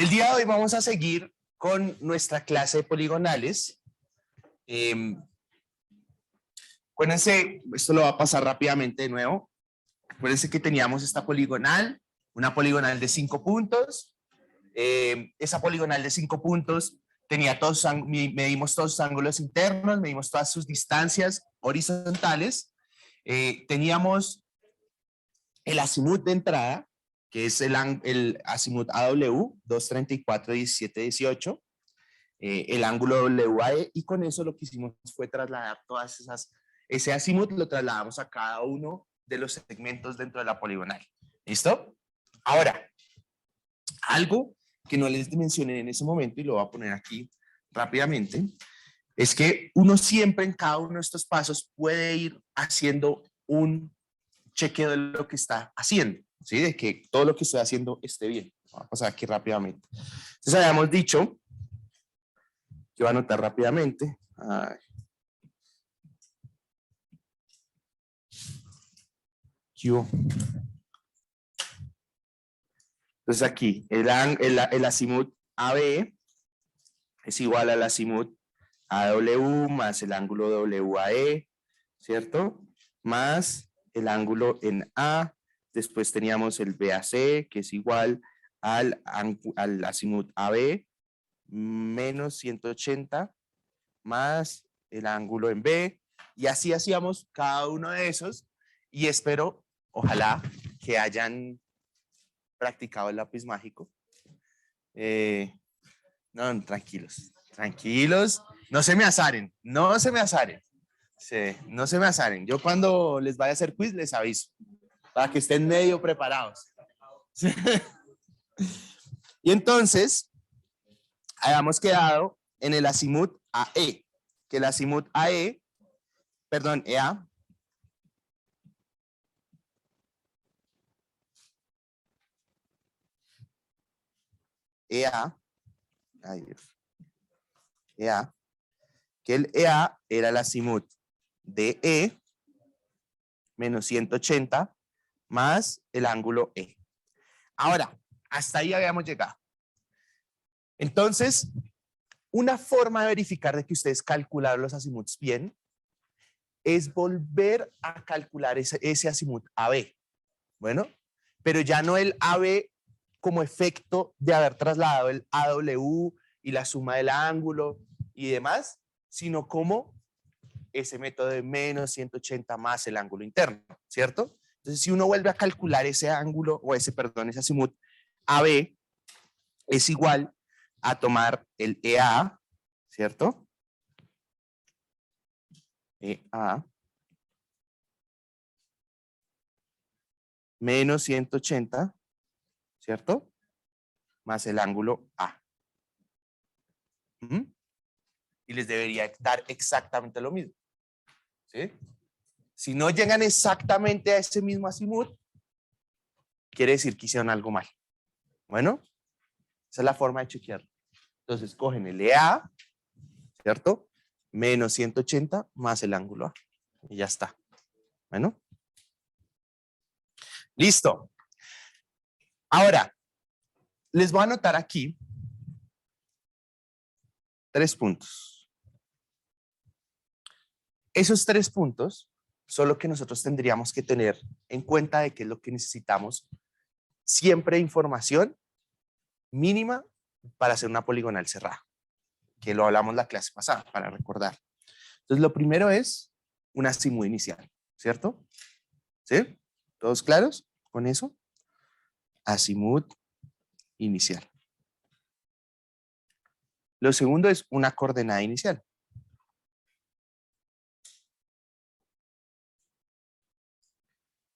El día de hoy vamos a seguir con nuestra clase de poligonales. Acuérdense, esto lo va a pasar rápidamente de nuevo. Acuérdense que teníamos esta poligonal, una poligonal de 5 puntos. Esa poligonal de 5 puntos tenía medimos todos sus ángulos internos, medimos todas sus distancias horizontales. Teníamos el azimut de entrada, que es el azimut AW, 234, 17, 18, el ángulo WAE, y con eso lo que hicimos fue trasladar ese azimut lo trasladamos a cada uno de los segmentos dentro de la poligonal. ¿Listo? Ahora, algo que no les mencioné en ese momento, y lo voy a poner aquí rápidamente, es que uno siempre en cada uno de estos pasos puede ir haciendo un chequeo de lo que está haciendo, ¿sí? De que todo lo que estoy haciendo esté bien. Vamos a pasar aquí rápidamente. Entonces habíamos dicho, que voy a anotar rápidamente. Entonces aquí, el azimut AB es igual al azimut AW más el ángulo WAE, ¿cierto? Más el ángulo en A. Después teníamos el BAC, que es igual al azimut AB menos 180 más el ángulo en B. Y así hacíamos cada uno de esos. Y espero, ojalá, que hayan practicado el lápiz mágico. No, tranquilos, tranquilos. No se me azaren, no se me azaren. Sí, no se me azaren. Yo cuando les vaya a hacer quiz les aviso, para que estén medio preparados. Sí. Y entonces, habíamos quedado en el azimut AE, que el azimut AE, perdón, EA, ay Dios, EA, que el EA era el azimut de E menos 180 más el ángulo E. Ahora, hasta ahí habíamos llegado. Entonces, una forma de verificar de que ustedes calcularon los azimuts bien es volver a calcular ese azimut AB. Bueno, pero ya no el AB como efecto de haber trasladado el AW y la suma del ángulo y demás, sino como ese método de menos 180 más el ángulo interno, ¿cierto? Entonces, si uno vuelve a calcular ese ángulo, o ese azimut AB, es igual a tomar el EA, ¿cierto? EA menos 180, ¿cierto? Más el ángulo A. Y les debería dar exactamente lo mismo, ¿sí? Si no llegan exactamente a ese mismo azimut, quiere decir que hicieron algo mal. Bueno, esa es la forma de chequearlo. Entonces cogen el EA, ¿cierto? Menos 180 más el ángulo A. Y ya está. Bueno. Listo. Ahora, les voy a anotar aquí 3 puntos. Esos 3 puntos son lo que nosotros tendríamos que tener en cuenta de qué es lo que necesitamos. Siempre información mínima para hacer una poligonal cerrada, que lo hablamos la clase pasada, para recordar. Entonces, lo primero es un azimut inicial, ¿cierto? ¿Sí? ¿Todos claros con eso? Azimut inicial. Lo segundo es una coordenada inicial.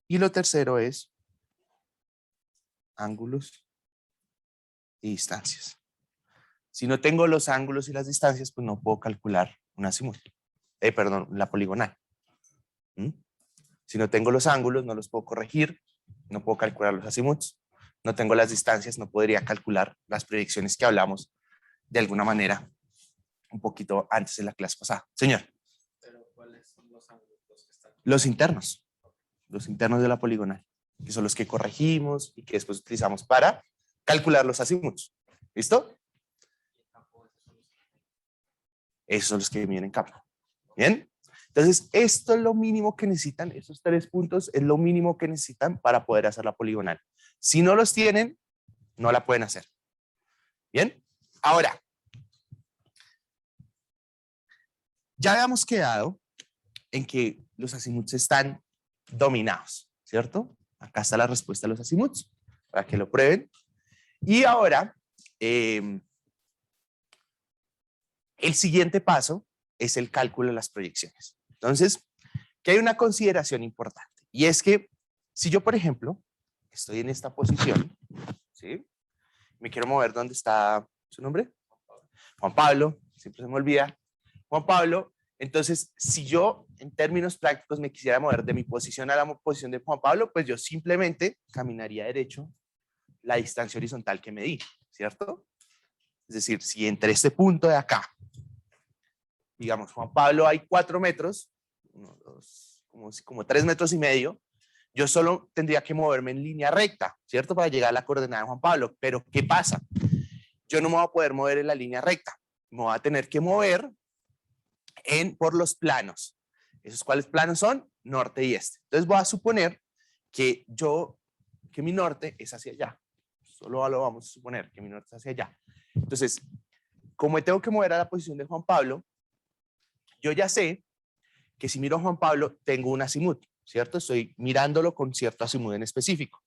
Y lo tercero es ángulos y distancias. Si no tengo los ángulos y las distancias, pues no puedo calcular un azimut. Perdón, la poligonal. Si no tengo los ángulos, no los puedo corregir, no puedo calcular los azimuts. No tengo las distancias, no podría calcular las proyecciones que hablamos de alguna manera un poquito antes de la clase pasada. Señor. ¿Pero cuáles son los ángulos que están? Los internos de la poligonal, que son los que corregimos y que después utilizamos para calcular los azimuts. ¿Listo? Esos son los que vienen en campo. ¿Bien? Entonces, esto es lo mínimo que necesitan, esos 3 puntos es lo mínimo que necesitan para poder hacer la poligonal. Si no los tienen, no la pueden hacer. ¿Bien? Ahora, ya habíamos quedado en que los azimuths están dominados, ¿cierto? Acá está la respuesta a los azimuths, para que lo prueben. Y ahora, el siguiente paso es el cálculo de las proyecciones. Entonces, que hay una consideración importante, y es que si yo, por ejemplo, estoy en esta posición, ¿sí? Me quiero mover, ¿dónde está su nombre? Juan Pablo, siempre se me olvida. Juan Pablo, entonces, si yo en términos prácticos me quisiera mover de mi posición a la posición de Juan Pablo, pues yo simplemente caminaría derecho la distancia horizontal que medí, ¿cierto? Es decir, si entre este punto de acá, digamos, Juan Pablo hay 4 metros, 1, 2, como 3 metros y medio, yo solo tendría que moverme en línea recta, ¿cierto? Para llegar a la coordenada de Juan Pablo. Pero, ¿qué pasa? Yo no me voy a poder mover en la línea recta. Me voy a tener que mover por los planos. ¿Esos cuáles planos son? Norte y este. Entonces voy a suponer que mi norte es hacia allá. Solo lo vamos a suponer que mi norte es hacia allá. Entonces, como me tengo que mover a la posición de Juan Pablo, yo ya sé que si miro a Juan Pablo, tengo un azimut, ¿cierto? Estoy mirándolo con cierto azimut en específico.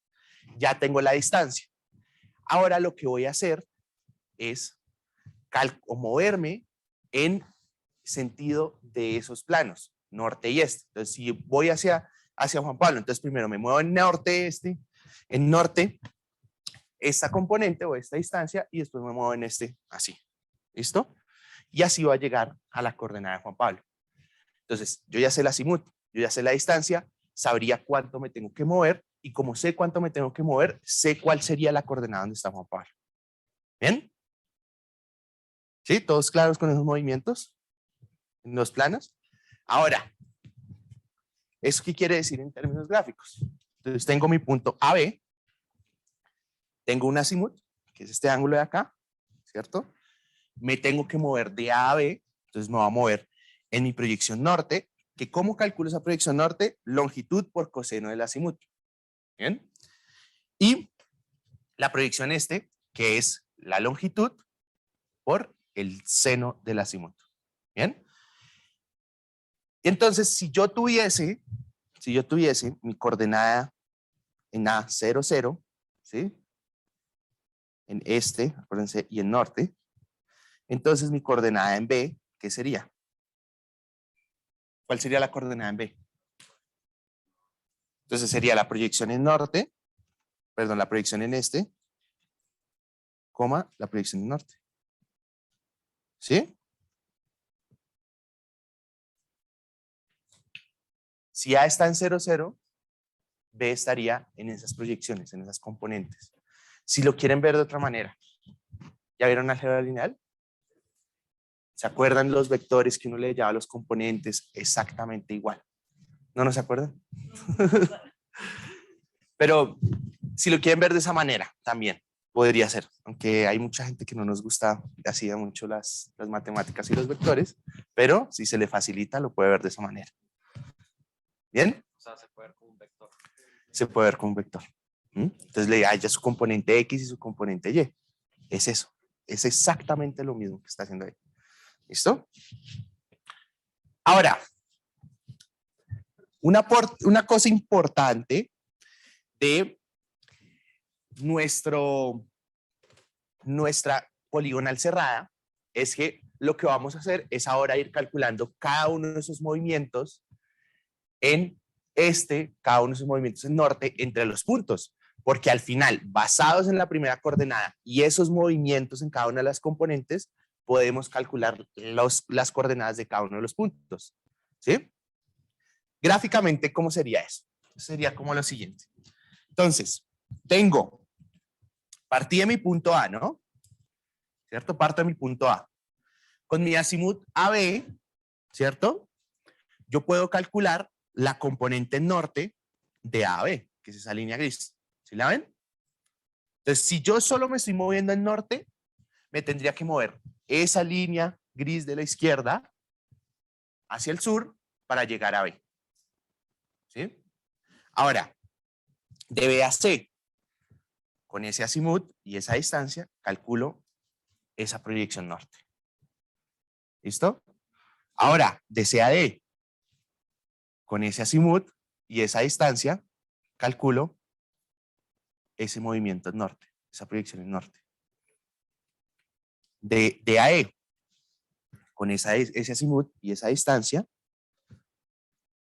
Ya tengo la distancia. Ahora lo que voy a hacer es moverme en sentido de esos planos, norte y este. Entonces, si voy hacia Juan Pablo, entonces primero me muevo en norte, esta componente o esta distancia, y después me muevo en este, así. ¿Listo? Y así va a llegar a la coordenada de Juan Pablo. Entonces, yo ya sé el azimut, yo ya sé la distancia, sabría cuánto me tengo que mover, y como sé cuánto me tengo que mover, sé cuál sería la coordenada donde está Juan Pablo. ¿Bien? ¿Sí? ¿Todos claros con esos movimientos en los planos? Ahora, ¿eso qué quiere decir en términos gráficos? Entonces, tengo mi punto AB, tengo un azimut, que es este ángulo de acá, ¿cierto? Me tengo que mover de A a B, entonces me voy a mover en mi proyección norte, que ¿cómo calculo esa proyección norte? Longitud por coseno del azimut. ¿Bien? Y la proyección este, que es la longitud por el seno del azimut. ¿Bien? Entonces, si yo tuviese mi coordenada en A, 0, 0, ¿sí? En este, acuérdense, y en norte, entonces mi coordenada en B, ¿qué sería? ¿Cuál sería la coordenada en B? Entonces sería la proyección en norte, perdón, la proyección en este, coma, la proyección en norte. ¿Sí? Si A está en 0, 0, B estaría en esas proyecciones, en esas componentes. Si lo quieren ver de otra manera, ¿ya vieron álgebra lineal? ¿Se acuerdan los vectores que uno le lleva a los componentes exactamente igual? ¿No se acuerdan? Pero si lo quieren ver de esa manera, también podría ser, aunque hay mucha gente que no nos gusta así mucho las matemáticas y los vectores, pero si se le facilita, lo puede ver de esa manera. ¿Bien? O sea, se puede ver como un vector. Se puede ver como un vector. Entonces le haya su componente X y su componente Y. Es eso. Es exactamente lo mismo que está haciendo ahí. ¿Listo? Ahora, una cosa importante de nuestra poligonal cerrada es que lo que vamos a hacer es ahora ir calculando cada uno de esos movimientos cada uno de esos movimientos en norte entre los puntos, porque al final, basados en la primera coordenada y esos movimientos en cada una de las componentes, podemos calcular las coordenadas de cada uno de los puntos. ¿Sí? Gráficamente, ¿cómo sería eso? Sería como lo siguiente. Entonces, partí de mi punto A, ¿no? ¿Cierto? Parto de mi punto A. Con mi azimut AB, ¿cierto? Yo puedo calcular la componente norte de A a B, que es esa línea gris. ¿Sí la ven? Entonces, si yo solo me estoy moviendo en norte, me tendría que mover esa línea gris de la izquierda hacia el sur para llegar a B. ¿Sí? Ahora, de B a C, con ese azimut y esa distancia, calculo esa proyección norte. ¿Listo? Ahora, de C a D, con ese azimut y esa distancia, calculo ese movimiento en norte, esa proyección en norte. De D a E, con ese azimut y esa distancia,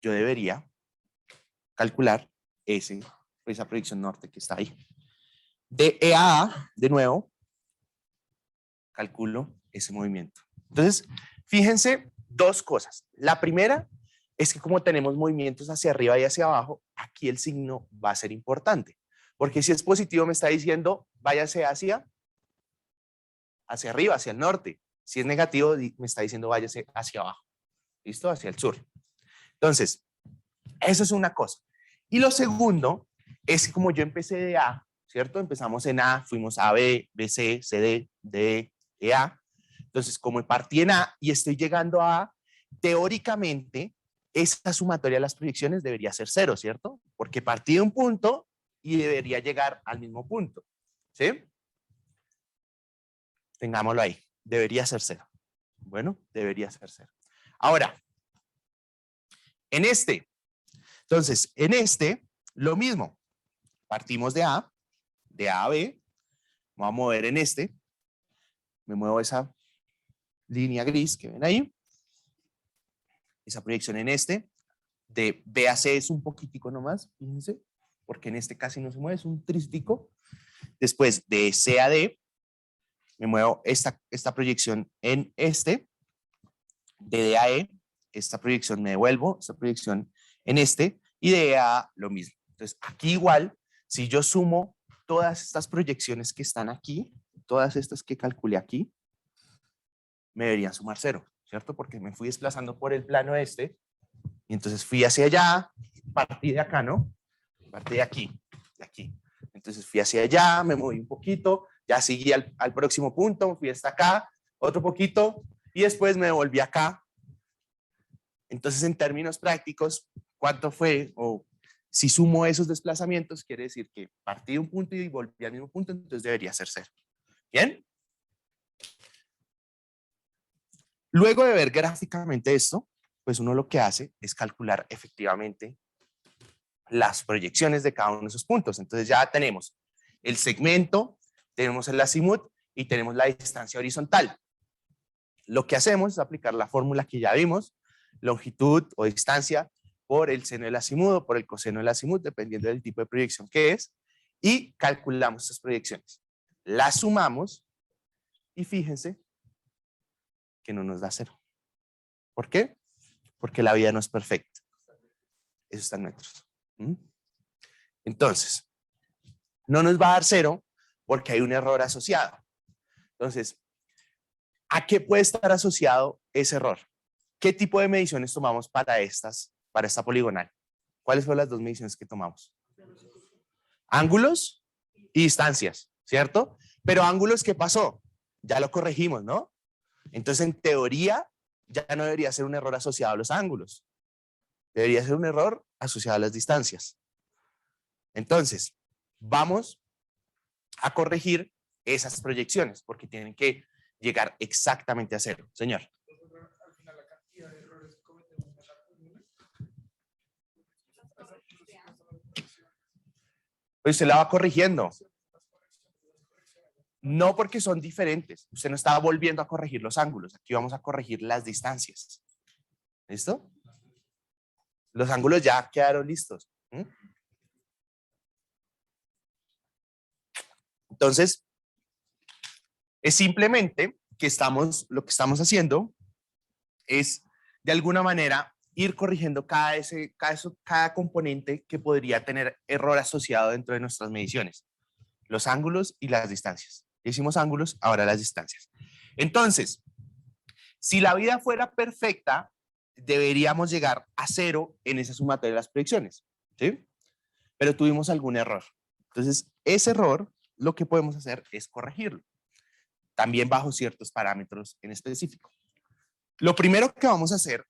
yo debería calcular esa proyección norte que está ahí. De E a A, de nuevo, calculo ese movimiento. Entonces, fíjense dos cosas. La primera es que como tenemos movimientos hacia arriba y hacia abajo, aquí el signo va a ser importante. Porque si es positivo me está diciendo váyase hacia arriba, hacia el norte. Si es negativo me está diciendo váyase hacia abajo. ¿Listo? Hacia el sur. Entonces, eso es una cosa. Y lo segundo es que como yo empecé de A, ¿cierto? Empezamos en A, fuimos a B, BC, CD, D, EA. Entonces, como partí en A y estoy llegando a A, teóricamente, esa sumatoria de las proyecciones debería ser 0, ¿cierto? Porque partí de un punto y debería llegar al mismo punto. ¿Sí? Tengámoslo ahí. Debería ser 0. Bueno, debería ser 0. Ahora, entonces, en lo mismo. Partimos de A a B, me voy a mover en me muevo esa línea gris que ven ahí, esa proyección en de B a C es un poquitico nomás, fíjense, porque en casi no se mueve, es un tristico. Después de C a D, me muevo esta proyección en de D a E, esta proyección me devuelvo, esta proyección en y de E a A lo mismo. Entonces, aquí igual, si yo sumo todas estas proyecciones que están aquí, todas estas que calculé aquí, me deberían sumar 0, ¿cierto? Porque me fui desplazando por el plano y entonces fui hacia allá, partí de acá, ¿no? Partí de aquí. Entonces fui hacia allá, me moví un poquito, ya seguí al próximo punto, fui hasta acá, otro poquito, y después me volví acá. Entonces, en términos prácticos, ¿cuánto fue? O si sumo esos desplazamientos, quiere decir que partí de un punto y volví al mismo punto, entonces debería ser 0. ¿Bien? Luego de ver gráficamente esto, pues uno lo que hace es calcular efectivamente las proyecciones de cada uno de esos puntos. Entonces ya tenemos el segmento, tenemos el azimut y tenemos la distancia horizontal. Lo que hacemos es aplicar la fórmula que ya vimos, longitud o distancia por el seno del azimut o por el coseno del azimut, dependiendo del tipo de proyección que es, y calculamos esas proyecciones. Las sumamos y fíjense que no nos da 0. ¿Por qué? Porque la vida no es perfecta. Eso está en metros. Entonces, no nos va a dar 0 porque hay un error asociado. Entonces, ¿a qué puede estar asociado ese error? ¿Qué tipo de mediciones tomamos para esta poligonal? ¿Cuáles fueron las dos mediciones que tomamos? Ángulos y distancias, ¿cierto? Pero ángulos, ¿qué pasó? Ya lo corregimos, ¿no? Entonces, en teoría, ya no debería ser un error asociado a los ángulos. Debería ser un error asociado a las distancias. Entonces, vamos a corregir esas proyecciones porque tienen que llegar exactamente a 0. Señor. Al final, la cantidad de errores que cometemos en la fórmula. Pues usted la va corrigiendo. No porque son diferentes. Usted no está volviendo a corregir los ángulos. Aquí vamos a corregir las distancias. ¿Listo? Los ángulos ya quedaron listos. Entonces, es simplemente que lo que estamos haciendo es, de alguna manera, ir corrigiendo cada componente que podría tener error asociado dentro de nuestras mediciones. Los ángulos y las distancias. Hicimos ángulos, ahora las distancias. Entonces, si la vida fuera perfecta, deberíamos llegar a 0 en esa sumatoria de las proyecciones, ¿sí? Pero tuvimos algún error. Entonces, ese error, lo que podemos hacer es corregirlo. también bajo ciertos parámetros en específico. Lo primero que vamos a hacer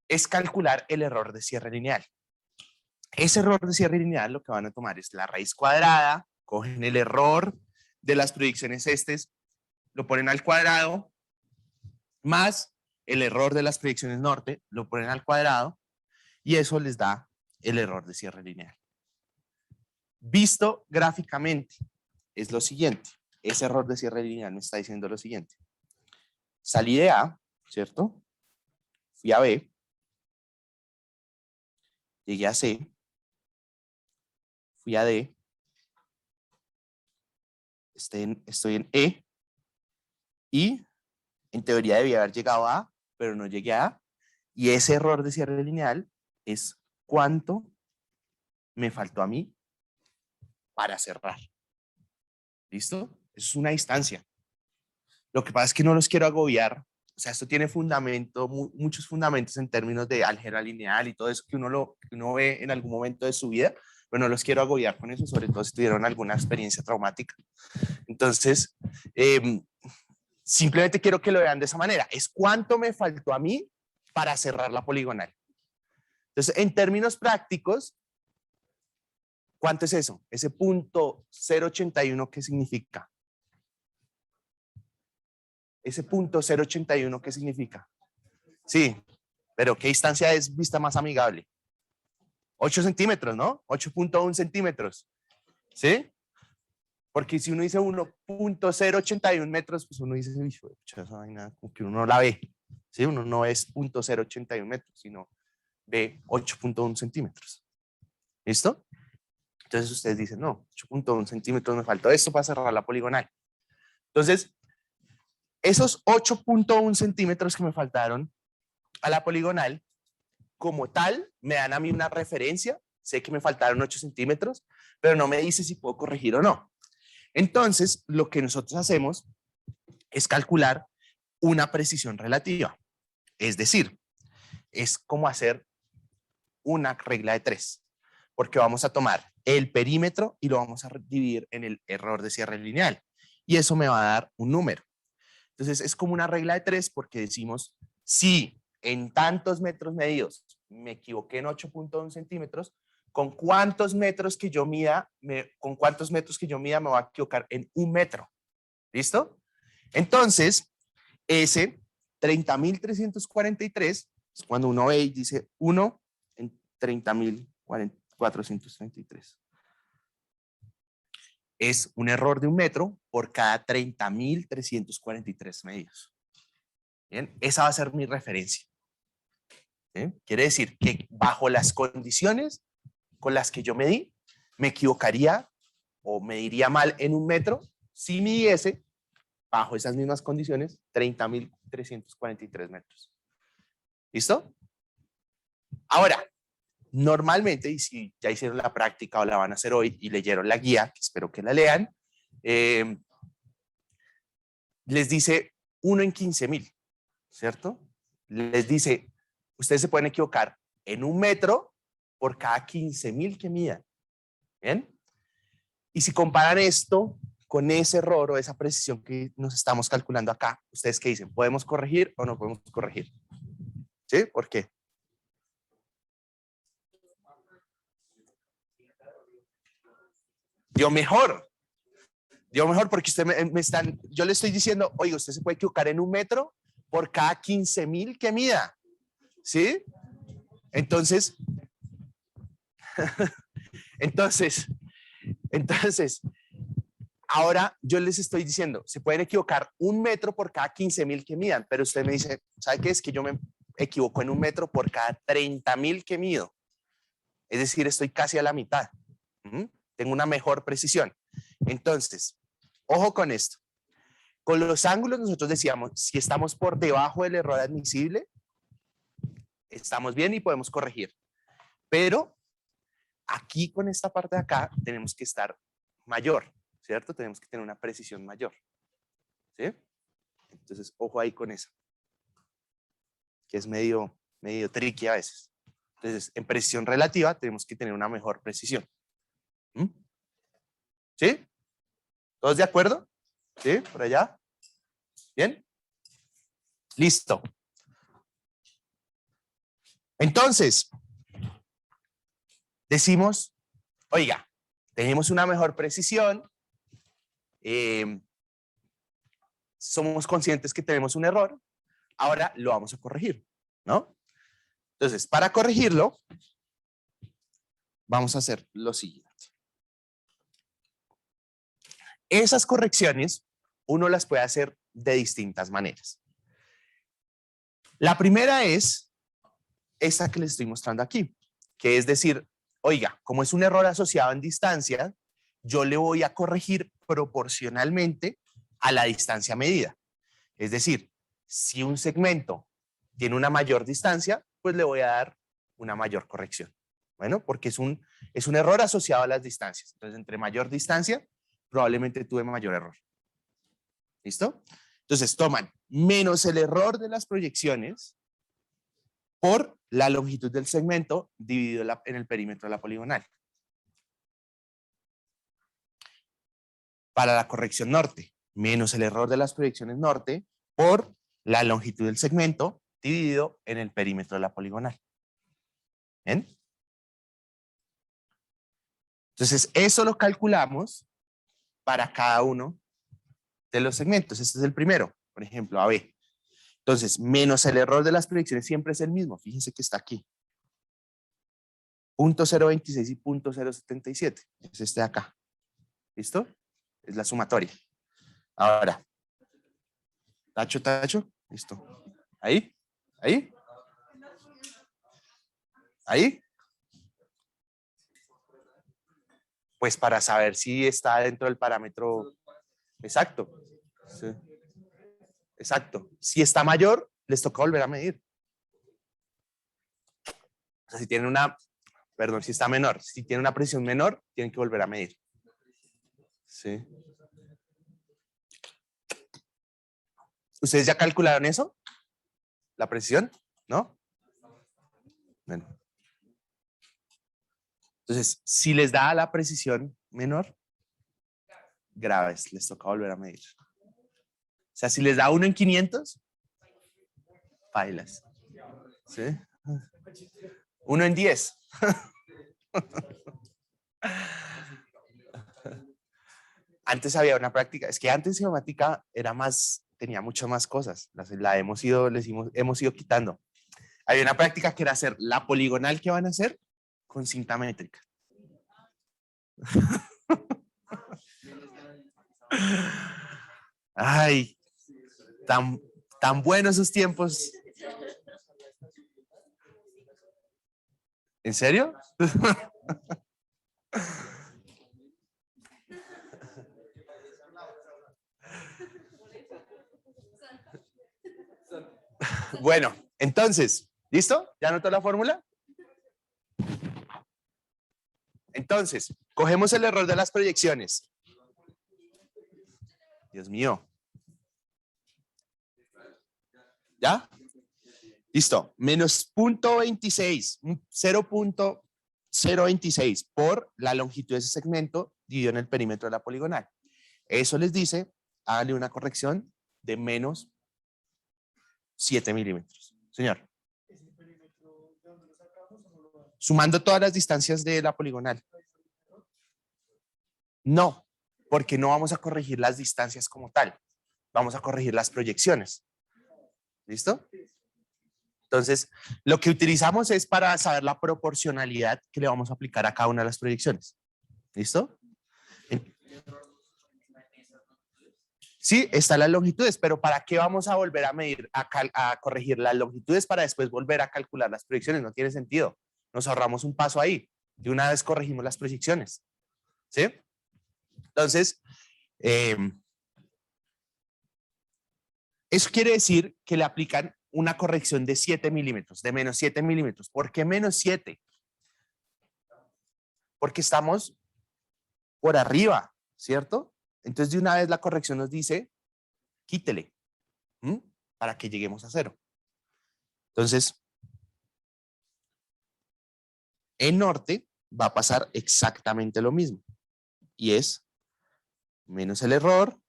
es calcular el error de cierre lineal. Ese error de cierre lineal lo que van a tomar es la raíz cuadrada, cogen el error de las proyecciones estes, lo ponen al cuadrado, más el error de las proyecciones norte, lo ponen al cuadrado, y eso les da el error de cierre lineal. Visto gráficamente, es lo siguiente. Ese error de cierre lineal me está diciendo lo siguiente. Salí de A, ¿cierto? Fui a B, llegué a C, fui a D, estoy en E, y en teoría debía haber llegado a A, pero no llegué a A, y ese error de cierre lineal es cuánto me faltó a mí para cerrar. ¿Listo? Eso es una distancia. Lo que pasa es que no los quiero agobiar. O sea, esto tiene fundamento, muchos fundamentos en términos de álgebra lineal y todo eso que uno ve en algún momento de su vida, pero no los quiero agobiar con eso, sobre todo si tuvieron alguna experiencia traumática. Entonces, simplemente quiero que lo vean de esa manera. Es cuánto me faltó a mí para cerrar la poligonal. Entonces, en términos prácticos, ¿cuánto es eso? Ese punto 081, ¿qué significa? Ese punto 081, ¿qué significa? Sí, pero ¿qué distancia es vista más amigable? 8 centímetros, ¿no? 8.1 centímetros. ¿Sí? Porque si uno dice 1.081 metros, pues uno dice, esa vaina, como que uno no la ve. ¿Sí? Uno no es 0.081 metros, sino ve 8.1 centímetros. ¿Listo? Entonces ustedes dicen, no, 8.1 centímetros me faltó esto para cerrar la poligonal. Entonces, esos 8.1 centímetros que me faltaron a la poligonal, como tal, me dan a mí una referencia. Sé que me faltaron 8 centímetros, pero no me dice si puedo corregir o no. Entonces, lo que nosotros hacemos es calcular una precisión relativa. Es decir, es como hacer una regla de 3, porque vamos a tomar el perímetro y lo vamos a dividir en el error de cierre lineal. Y eso me va a dar un número. Entonces es como una regla de 3 porque decimos, si en tantos metros medidos me equivoqué en 8.1 centímetros, ¿con cuántos metros que yo mida me voy a equivocar en 1 metro? ¿Listo? Entonces, ese 30.343, cuando uno ve y dice 1 en 30.433. Es un error de 1 metro por cada 30.343 medidos. Bien, esa va a ser mi referencia. ¿Bien? Quiere decir que bajo las condiciones con las que yo medí, me equivocaría o mediría mal en 1 metro si midiese bajo esas mismas condiciones 30.343 metros. ¿Listo? Ahora, normalmente, y si ya hicieron la práctica o la van a hacer hoy y leyeron la guía, que espero que la lean, les dice 1 en 15.000, ¿cierto? Les dice, ustedes se pueden equivocar en 1 metro por cada 15.000 que midan. ¿Bien? Y si comparan esto con ese error o esa precisión que nos estamos calculando acá, ¿ustedes qué dicen? ¿Podemos corregir o no podemos corregir? ¿Sí? ¿Por qué? Dio mejor. Dio mejor porque usted yo le estoy diciendo, oiga, usted se puede equivocar en 1 metro por cada 15.000 que mida. ¿Sí? Entonces, ahora yo les estoy diciendo, se pueden equivocar 1 metro por cada 15.000 que midan, pero usted me dice, ¿sabe qué es? Que yo me equivoco en 1 metro por cada 30.000 que mido. Es decir, estoy casi a la mitad. Tengo una mejor precisión. Entonces, ojo con esto. Con los ángulos nosotros decíamos, si estamos por debajo del error admisible, estamos bien y podemos corregir. Pero aquí con esta parte de acá tenemos que estar mayor, ¿cierto? Tenemos que tener una precisión mayor. ¿Sí? Entonces, ojo ahí con eso. Que es medio tricky a veces. Entonces, en precisión relativa tenemos que tener una mejor precisión. ¿Sí? ¿Todos de acuerdo? ¿Sí? ¿Por allá? ¿Bien? Listo. Entonces, decimos, oiga, tenemos una mejor precisión, somos conscientes que tenemos un error, ahora lo vamos a corregir, ¿no? Entonces, para corregirlo, vamos a hacer lo siguiente. Esas correcciones, uno las puede hacer de distintas maneras. La primera es esta que les estoy mostrando aquí, que es decir, oiga, como es un error asociado en distancia, yo le voy a corregir proporcionalmente a la distancia medida. Es decir, si un segmento tiene una mayor distancia, pues le voy a dar una mayor corrección. Bueno, porque es un error asociado a las distancias. Entonces, entre mayor distancia, probablemente tuve mayor error. ¿Listo? Entonces, toman menos el error de las proyecciones por la longitud del segmento dividido en el perímetro de la poligonal. Para la corrección norte, menos el error de las proyecciones norte por la longitud del segmento dividido en el perímetro de la poligonal. ¿Bien? Entonces, eso lo calculamos para cada uno de los segmentos. Este es el primero, por ejemplo, AB. Entonces, menos el error de las proyecciones siempre es el mismo. Fíjense que está aquí. 0.026 y 0.077. Es este de acá. ¿Listo? Es la sumatoria. Ahora. Tacho, tacho. Listo. Ahí. Ahí. Ahí. Pues para saber si está dentro del parámetro exacto. Sí. Exacto. Si está mayor, les toca volver a medir. O sea, si tienen una, perdón, si está menor, si tiene una presión menor, tienen que volver a medir. Sí. ¿Ustedes ya calcularon eso? ¿La precisión? ¿No? Bueno. Entonces, si les da la precisión menor, graves, les toca volver a medir. O sea, si les da 1 en 500, bailas. ¿Sí? 1 en 10. Antes había una práctica, es que antes geomática era más, tenía muchas más cosas. La hemos ido, hemos ido quitando. Había una práctica que era hacer la poligonal que van a hacer con cinta métrica. Ay, tan buenos esos tiempos. ¿En serio? Bueno, entonces, ¿listo? ¿Ya anotó la fórmula? Entonces, cogemos el error de las proyecciones. Dios mío. ¿Ya? Listo. Menos 0.26, 0.026 por la longitud de ese segmento dividido en el perímetro de la poligonal. Eso les dice, háganle una corrección de menos 7 milímetros. Señor. Sumando todas las distancias de la poligonal. No, porque no vamos a corregir las distancias como tal. Vamos a corregir las proyecciones. ¿Listo? Entonces, lo que utilizamos es para saber la proporcionalidad que le vamos a aplicar a cada una de las proyecciones. ¿Listo? Sí, están las longitudes, pero ¿para qué vamos a volver a medir, a corregir las longitudes para después volver a calcular las proyecciones? No tiene sentido. Nos ahorramos un paso ahí. De una vez corregimos las proyecciones. ¿Sí? Entonces, eso quiere decir que le aplican una corrección de 7 milímetros, de menos 7 milímetros. ¿Por qué menos 7? Porque estamos por arriba, ¿cierto? Entonces, de una vez la corrección nos dice, quítele, para que lleguemos a 0. Entonces, en norte va a pasar exactamente lo mismo. Y es menos el error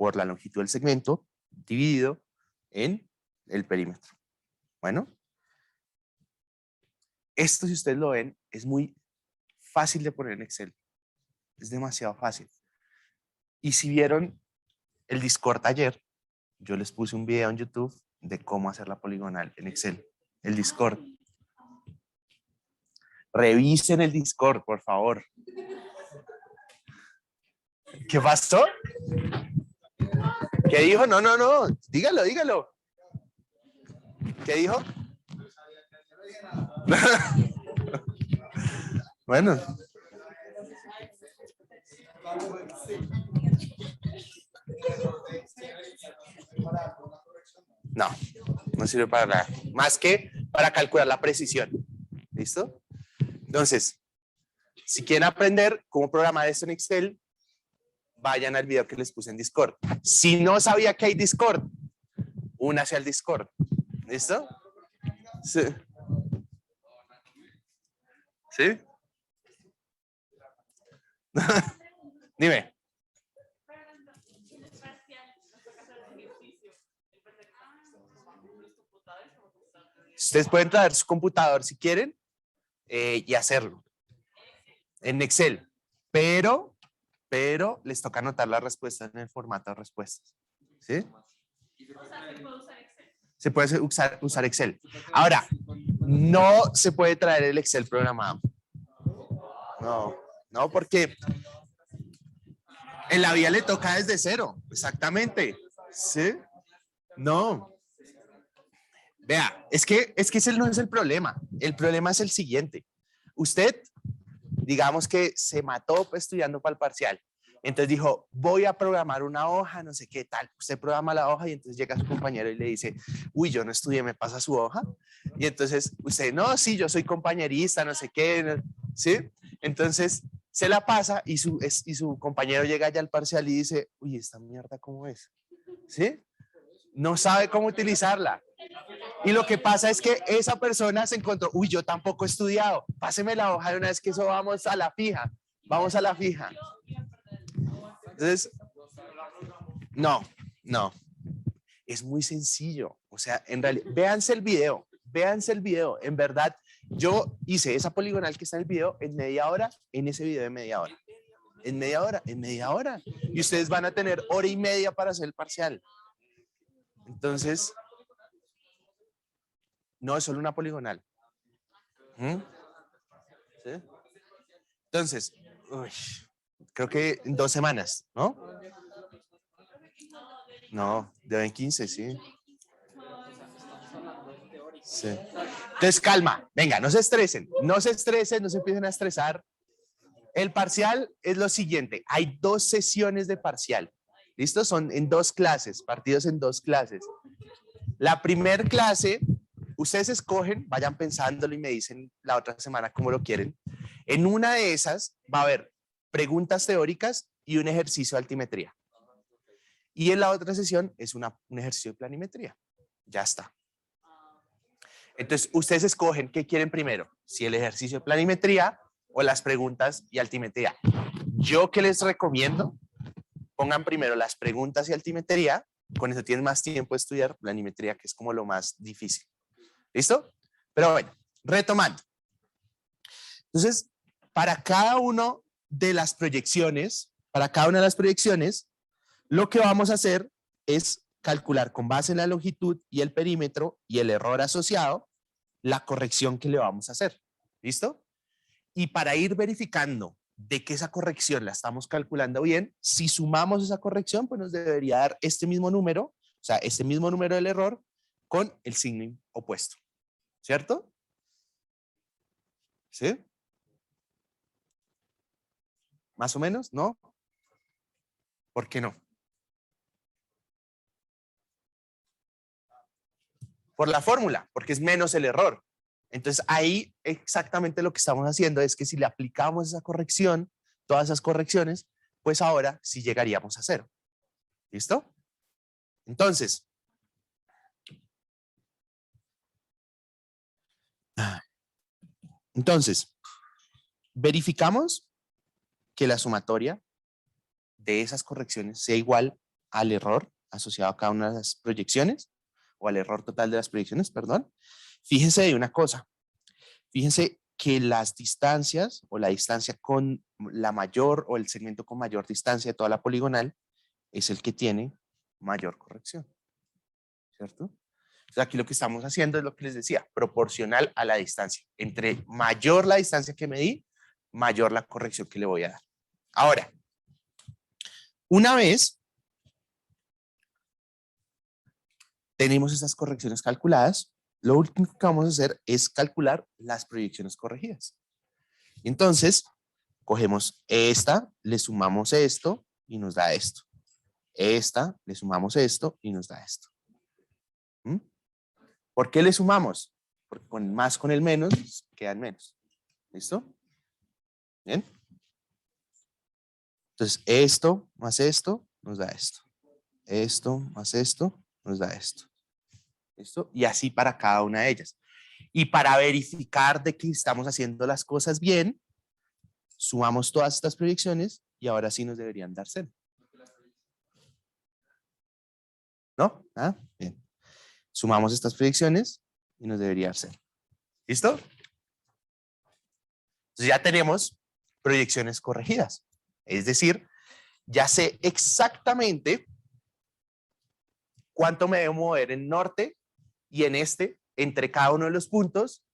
por la longitud del segmento dividido en el perímetro. Bueno, esto, si ustedes lo ven, es muy fácil de poner en Excel. Es demasiado fácil. Y si vieron el Discord ayer, yo les puse un video en YouTube de cómo hacer la poligonal en Excel. El Discord. Revisen el Discord, por favor. ¿Qué pasó? ¿Qué dijo? No, no, no. Dígalo, dígalo. ¿Qué dijo? Bueno. No, no sirve para nada. Más que para calcular la precisión. ¿Listo? Entonces, si quieren aprender cómo programar esto en Excel, vayan al video que les puse en Discord. Si no sabía que hay Discord, únase al Discord. ¿Listo? Sí. ¿Sí? Dime. Ustedes pueden traer su computador si quieren y hacerlo en Excel, pero les toca anotar las respuestas en el formato de respuestas. ¿Sí? Se puede usar Excel. Ahora, no se puede traer el Excel programado. No, no, porque en la vida le toca desde cero, exactamente. ¿Sí? No. Vea, es que ese no es el problema. El problema es el siguiente. Usted, digamos que se mató estudiando para el parcial. Entonces dijo, voy a programar una hoja, no sé qué tal. Usted programa la hoja y entonces llega su compañero y le dice, uy, yo no estudié, ¿me pasa su hoja? Y entonces usted, no, sí, yo soy compañerista, no sé qué, ¿sí? Entonces se la pasa y su compañero llega ya al parcial y dice, uy, esta mierda, ¿cómo es? ¿Sí? No sabe cómo utilizarla. Y lo que pasa es que esa persona se encontró, uy, yo tampoco he estudiado, páseme la hoja de una vez que eso vamos a la fija, vamos a la fija. Entonces, no, es muy sencillo, o sea, en realidad, véanse el video, en verdad, yo hice esa poligonal que está en el video en media hora, en ese video de media hora, en media hora, y ustedes van a tener hora y media para hacer el parcial. Entonces, no es solo una poligonal. ¿Sí? Entonces, uy, creo que en 2 semanas, ¿no? No, deben 15, sí. Sí. Entonces, calma, venga, no se estresen, no se empiecen a estresar. El parcial es lo siguiente, hay 2 sesiones de parcial, ¿listo? Son en 2 clases, partidos en 2 clases. La primera clase, ustedes escogen, vayan pensándolo y me dicen la otra semana cómo lo quieren. En una de esas va a haber preguntas teóricas y un ejercicio de altimetría. Y en la otra sesión es un ejercicio de planimetría. Ya está. Entonces, ustedes escogen qué quieren primero, si el ejercicio de planimetría o las preguntas y altimetría. Yo que les recomiendo, pongan primero las preguntas y altimetría, con eso tienen más tiempo de estudiar planimetría, que es como lo más difícil. ¿Listo? Pero bueno, retomando. Entonces, para cada una de las proyecciones, lo que vamos a hacer es calcular con base en la longitud y el perímetro y el error asociado, la corrección que le vamos a hacer. ¿Listo? Y para ir verificando de que esa corrección la estamos calculando bien, si sumamos esa corrección, pues nos debería dar este mismo número, o sea, este mismo número del error con el signo opuesto. ¿Cierto? ¿Sí? ¿Más o menos? ¿No? ¿Por qué no? Por la fórmula, porque es menos el error. Entonces ahí exactamente lo que estamos haciendo es que si le aplicamos esa corrección, todas esas correcciones, pues ahora sí llegaríamos a 0. ¿Listo? Entonces, verificamos que la sumatoria de esas correcciones sea igual al error asociado a cada una de las proyecciones, o al error total de las proyecciones, perdón. Fíjense de una cosa. Fíjense que las distancias o la distancia con la mayor o el segmento con mayor distancia de toda la poligonal es el que tiene mayor corrección, ¿cierto? Entonces aquí lo que estamos haciendo es lo que les decía, proporcional a la distancia. Entre mayor la distancia que medí, mayor la corrección que le voy a dar. Ahora, una vez tenemos estas correcciones calculadas, lo último que vamos a hacer es calcular las proyecciones corregidas. Entonces, cogemos esta, le sumamos esto y nos da esto. Esta, le sumamos esto y nos da esto. ¿Mm? ¿Por qué le sumamos? Porque con más con el menos quedan menos. ¿Listo? Bien. Entonces, esto más esto nos da esto. Esto más esto nos da esto. ¿Listo? Y así para cada una de ellas. Y para verificar de que estamos haciendo las cosas bien, sumamos todas estas proyecciones y ahora sí nos deberían dar 0. ¿No? ¿Ah? Bien. Sumamos estas proyecciones y nos debería dar 0. ¿Listo? Entonces ya tenemos proyecciones corregidas. Es decir, ya sé exactamente cuánto me debo mover en norte y en este entre cada uno de los puntos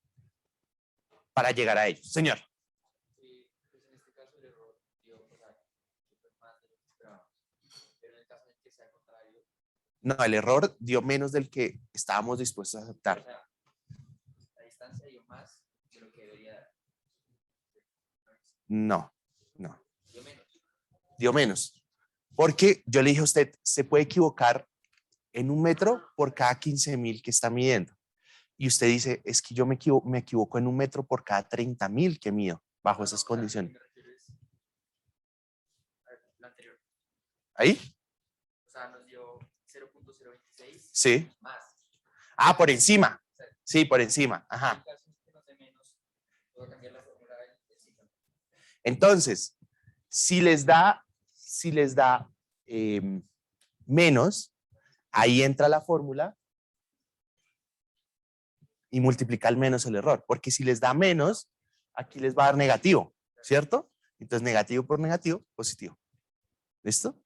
para llegar a ellos. Señor. Sí, pues en este caso el error dio más de lo que esperábamos. Pero en el caso en que sea contrario. No, el error dio menos del que estábamos dispuestos a aceptar. O sea, la distancia dio más de lo que debería dar. No, no. Dio menos. Dio menos. Porque yo le dije a usted, se puede equivocar en 1 metro por cada 15.000 que está midiendo. Y usted dice, es que yo me equivoco en 1 metro por cada 30.000 que mido bajo esas condiciones. La anterior. ¿Ahí? O sea, nos dio 0.026 Sí. más. Ah, por encima. Sí, por encima. Ajá. En caso que nos dé menos, puedo cambiar la fórmula del signo. Entonces, si les da menos, ahí entra la fórmula y multiplica al menos el error. Porque si les da menos, aquí les va a dar negativo, ¿cierto? Entonces, negativo por negativo, positivo. ¿Listo?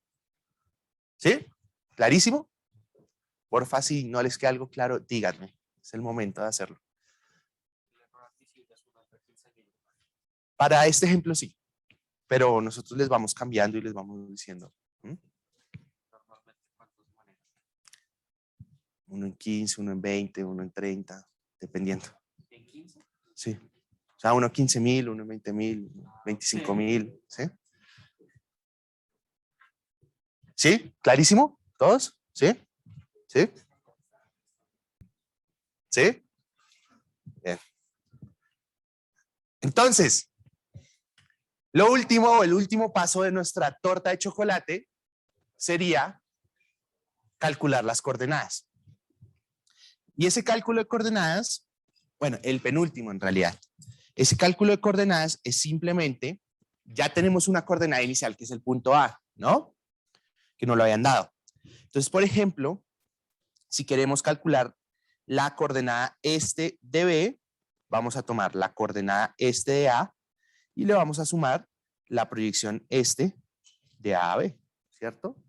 ¿Sí? ¿Clarísimo? Porfa, si no les queda algo claro, díganme. Es el momento de hacerlo. Para este ejemplo, sí. Pero nosotros les vamos cambiando y les vamos diciendo. Normalmente, ¿cuántos manejan? 1 en 15, 1 en 20, 1 en 30, dependiendo. ¿En 15? Sí. O sea, 1 en 15.000, 1 en 20.000, 25.000. ¿Sí? ¿Sí? ¿Clarísimo? ¿Todos? ¿Sí? ¿Sí? ¿Sí? Bien. Entonces, el último paso de nuestra torta de chocolate sería calcular las coordenadas. Y ese cálculo de coordenadas, bueno, el penúltimo en realidad, ese cálculo de coordenadas es simplemente, ya tenemos una coordenada inicial que es el punto A, ¿no? Que nos lo habían dado. Entonces, por ejemplo, si queremos calcular la coordenada este de B, vamos a tomar la coordenada este de A y le vamos a sumar la proyección este de A a B, ¿cierto?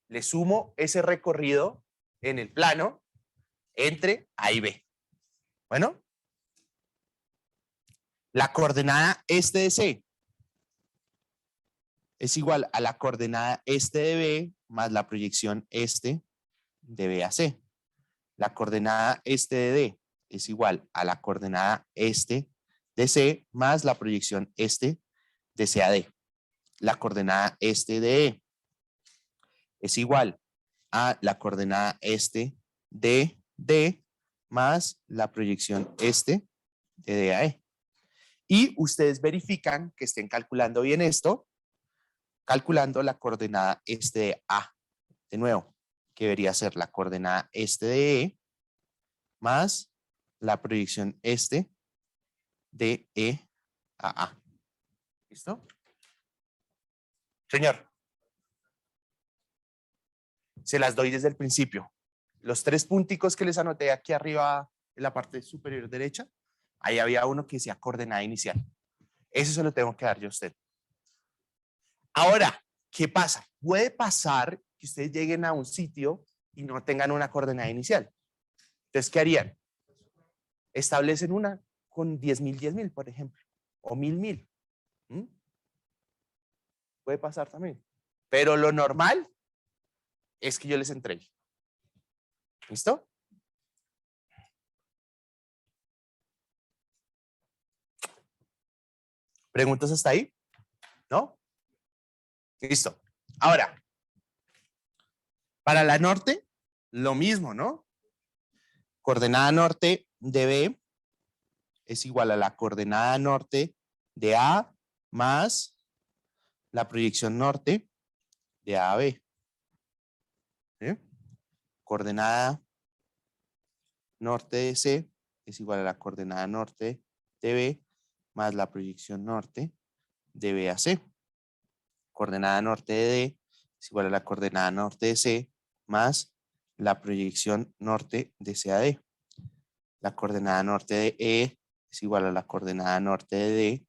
Le sumo ese recorrido en el plano entre A y B. Bueno, la coordenada este de C es igual a la coordenada este de B más la proyección este de B a C. La coordenada este de D es igual a la coordenada este de C más la proyección este de C a D. La coordenada este de E es igual a la coordenada este de D más la proyección este de D a E. Y ustedes verifican que estén calculando bien esto, calculando la coordenada este de A. De nuevo, que debería ser la coordenada este de E más la proyección este de E a A. ¿Listo? Señor. se las doy desde el principio. Los 3 punticos que les anoté aquí arriba en la parte superior derecha, ahí había uno que decía coordenada inicial. Eso se lo tengo que dar yo a usted. Ahora, ¿qué pasa? Puede pasar que ustedes lleguen a un sitio y no tengan una coordenada inicial. Entonces, ¿qué harían? Establecen una con 10.000, 10.000, por ejemplo, o 1.000, 1.000. Puede pasar también. Pero lo normal es que yo les entregue. ¿Listo? ¿Preguntas hasta ahí? ¿No? Listo. Ahora, para la norte, lo mismo, ¿no? Coordenada norte de B es igual a la coordenada norte de A más la proyección norte de A a B. ¿Sí? Coordenada norte de C es igual a la coordenada norte de B más la proyección norte de B a C. Coordenada norte de D es igual a la coordenada norte de C más la proyección norte de C a D. La coordenada norte de E es igual a la coordenada norte de D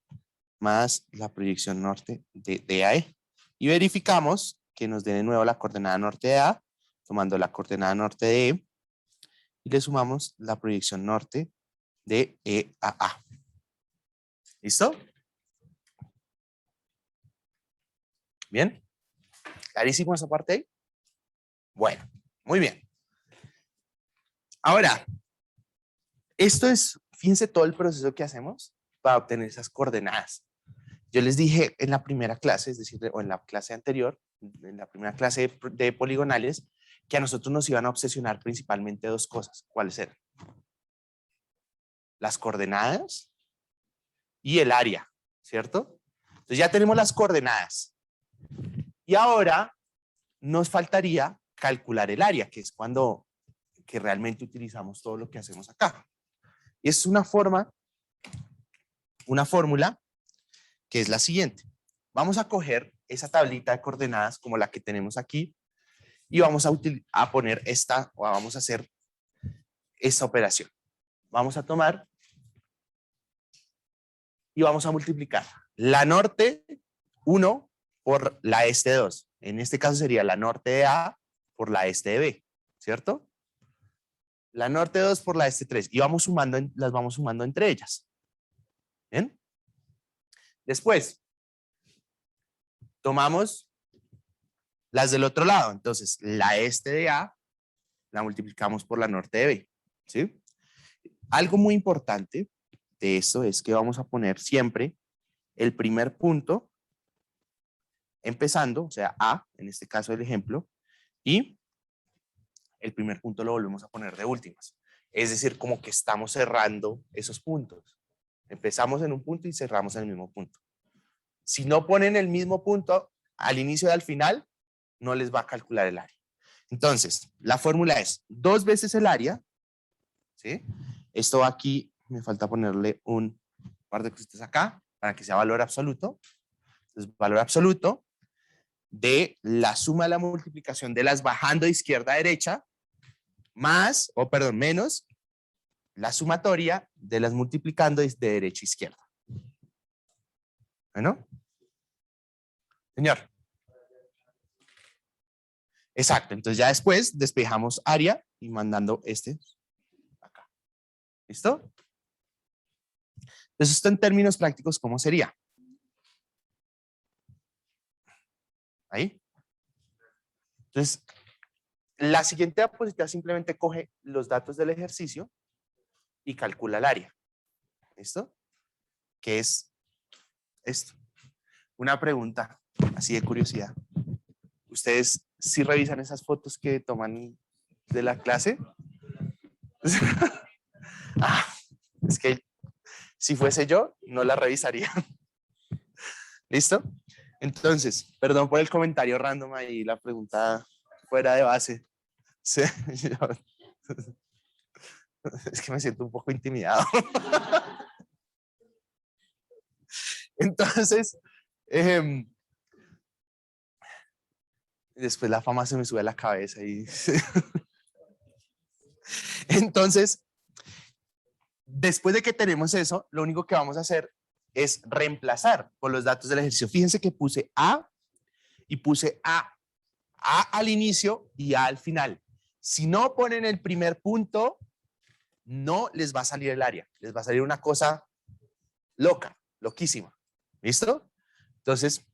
más la proyección norte de D a E. Y verificamos que nos dé de nuevo la coordenada norte de A, tomando la coordenada norte de E, y le sumamos la proyección norte de E a A. ¿Listo? ¿Bien? ¿Clarísimo esa parte ahí? Bueno, muy bien. Ahora, esto es, fíjense todo el proceso que hacemos para obtener esas coordenadas. Yo les dije en la primera clase, es decir, o en la clase anterior, en la primera clase de poligonales, que a nosotros nos iban a obsesionar principalmente 2 cosas. ¿Cuáles eran? Las coordenadas y el área, ¿cierto? Entonces ya tenemos las coordenadas. Y ahora nos faltaría calcular el área, que es cuando que realmente utilizamos todo lo que hacemos acá. Y es una fórmula que es la siguiente. Vamos a coger esa tablita de coordenadas como la que tenemos aquí y vamos a poner esta, o vamos a hacer esta operación. Vamos a tomar y vamos a multiplicar la norte 1 por la este 2. En este caso sería la norte de A por la este de B, ¿cierto? La norte 2 por la este 3 y vamos sumando, las vamos sumando entre ellas. ¿Bien? Después, tomamos las del otro lado. Entonces, la este de A la multiplicamos por la norte de B. ¿Sí? Algo muy importante de esto es que vamos a poner siempre el primer punto empezando, o sea, A, en este caso el ejemplo, y el primer punto lo volvemos a poner de últimas. Es decir, como que estamos cerrando esos puntos. Empezamos en un punto y cerramos en el mismo punto. Si no ponen el mismo punto al inicio y al final, no les va a calcular el área. Entonces, la fórmula es 2 veces el área, ¿sí? Esto aquí, me falta ponerle un par de cositas acá para que sea valor absoluto. Entonces, valor absoluto de la suma de la multiplicación de las bajando de izquierda a derecha, más, o perdón, menos la sumatoria de las multiplicando de derecha a izquierda. ¿Bueno? Señor. Exacto, entonces ya después despejamos área y mandando este acá. ¿Listo? Entonces esto en términos prácticos, ¿cómo sería? Ahí. Entonces, la siguiente diapositiva simplemente coge los datos del ejercicio y calcula el área. ¿Listo? ¿Qué es esto? Una pregunta, así de curiosidad. ¿Ustedes sí revisan esas fotos que toman de la clase? Ah, es que si fuese yo, no la revisaría. ¿Listo? Entonces, perdón por el comentario random ahí, la pregunta fuera de base. Sí, es que me siento un poco intimidado. Entonces, Después la fama se me sube a la cabeza y entonces, después de que tenemos eso, lo único que vamos a hacer es reemplazar por los datos del ejercicio. Fíjense que puse A y puse A al inicio y A al final. Si no ponen el primer punto, no les va a salir el área. Les va a salir una cosa loca, loquísima. ¿Listo? Entonces,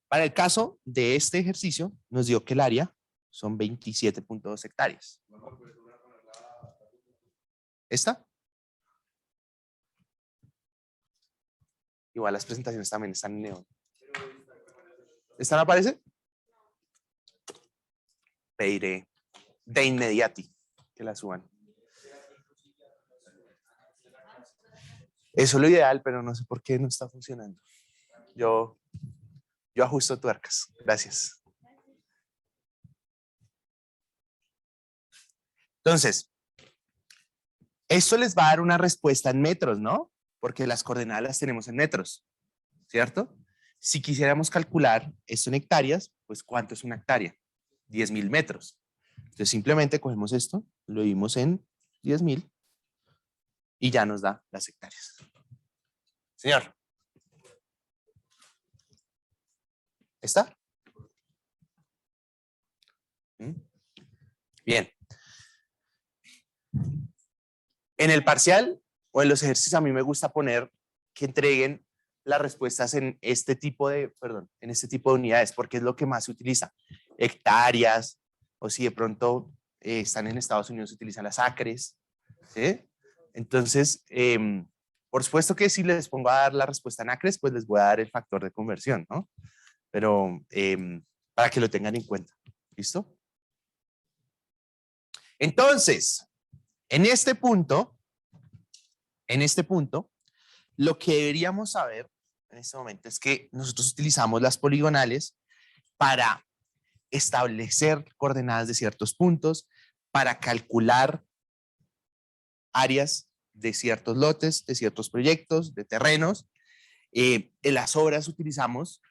para el caso de este ejercicio, nos dio que el área son 27.2 hectáreas. ¿Esta? Igual las presentaciones también están en neón. ¿Esta no aparece? Pediré de inmediati que la suban. Eso es lo ideal, pero no sé por qué no está funcionando. Yo ajusto tuercas. Gracias. Entonces, esto les va a dar una respuesta en metros, ¿no? Porque las coordenadas las tenemos en metros, ¿cierto? Si quisiéramos calcular esto en hectáreas, pues ¿cuánto es una hectárea? 10.000 metros. Entonces simplemente cogemos esto, lo dividimos en 10.000 y ya nos da las hectáreas. Señor. ¿Está? Bien. En el parcial o en los ejercicios a mí me gusta poner que entreguen las respuestas en este tipo de, en este tipo de unidades, porque es lo que más se utiliza. Hectáreas, o si de pronto están en Estados Unidos, se utilizan las acres. ¿Sí? Entonces, por supuesto que si les pongo a dar la respuesta en acres, pues les voy a dar el factor de conversión, ¿no? Pero para que lo tengan en cuenta. ¿Listo? Entonces, en este punto, lo que deberíamos saber en este momento es que nosotros utilizamos las poligonales para establecer coordenadas de ciertos puntos, para calcular áreas de ciertos lotes, de ciertos proyectos, de terrenos. En las obras utilizamos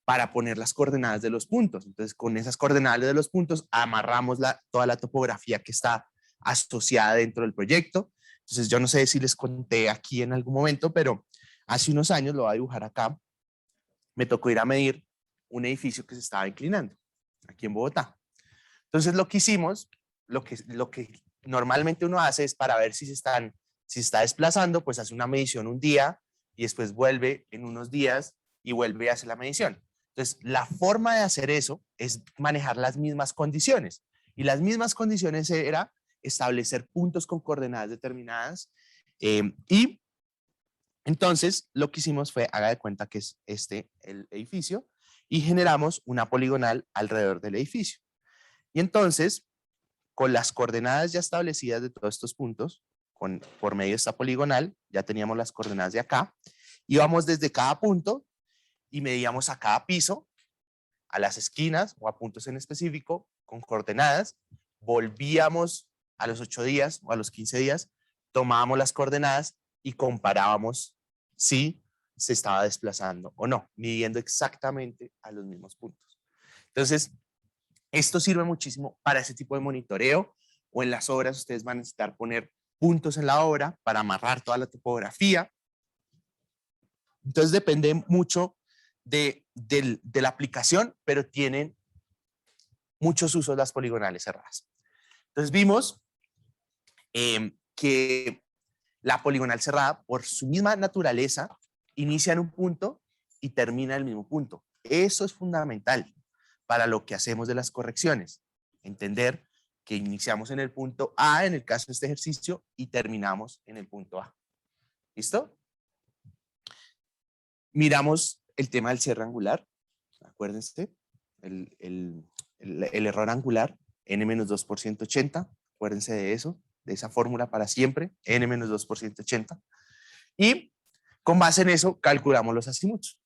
para poner las coordenadas de los puntos. Entonces, con esas coordenadas de los puntos, amarramos toda la topografía que está asociada dentro del proyecto. Entonces, yo no sé si les conté aquí en algún momento, pero hace unos años, lo voy a dibujar acá, me tocó ir a medir un edificio que se estaba inclinando, aquí en Bogotá. Entonces, lo que hicimos, lo que normalmente uno hace es para ver si se está desplazando, pues hace una medición un día y después vuelve en unos días y vuelve a hacer la medición. Entonces, la forma de hacer eso es manejar las mismas condiciones. Y las mismas condiciones era establecer puntos con coordenadas determinadas. Y entonces, lo que hicimos fue, haga de cuenta que es el edificio, y generamos una poligonal alrededor del edificio. Y entonces, con las coordenadas ya establecidas de todos estos puntos, por medio de esta poligonal, ya teníamos las coordenadas de acá, íbamos desde cada punto y medíamos a cada piso, a las esquinas o a puntos en específico con coordenadas, volvíamos a los 8 días o a los 15 días, tomábamos las coordenadas y comparábamos si se estaba desplazando o no, midiendo exactamente a los mismos puntos. Entonces, esto sirve muchísimo para ese tipo de monitoreo, o en las obras ustedes van a necesitar poner puntos en la obra para amarrar toda la topografía. Entonces depende mucho de la aplicación, pero tienen muchos usos las poligonales cerradas. Entonces vimos que la poligonal cerrada, por su misma naturaleza, inicia en un punto y termina en el mismo punto. Eso es fundamental para lo que hacemos de las correcciones. Entender que iniciamos en el punto A, en el caso de este ejercicio, y terminamos en el punto A. ¿Listo? Miramos el tema del cierre angular. Acuérdense, el error angular, n-2 por 180. Acuérdense de eso, de esa fórmula para siempre, n-2 por 180. Y con base en eso, calculamos los azimuts.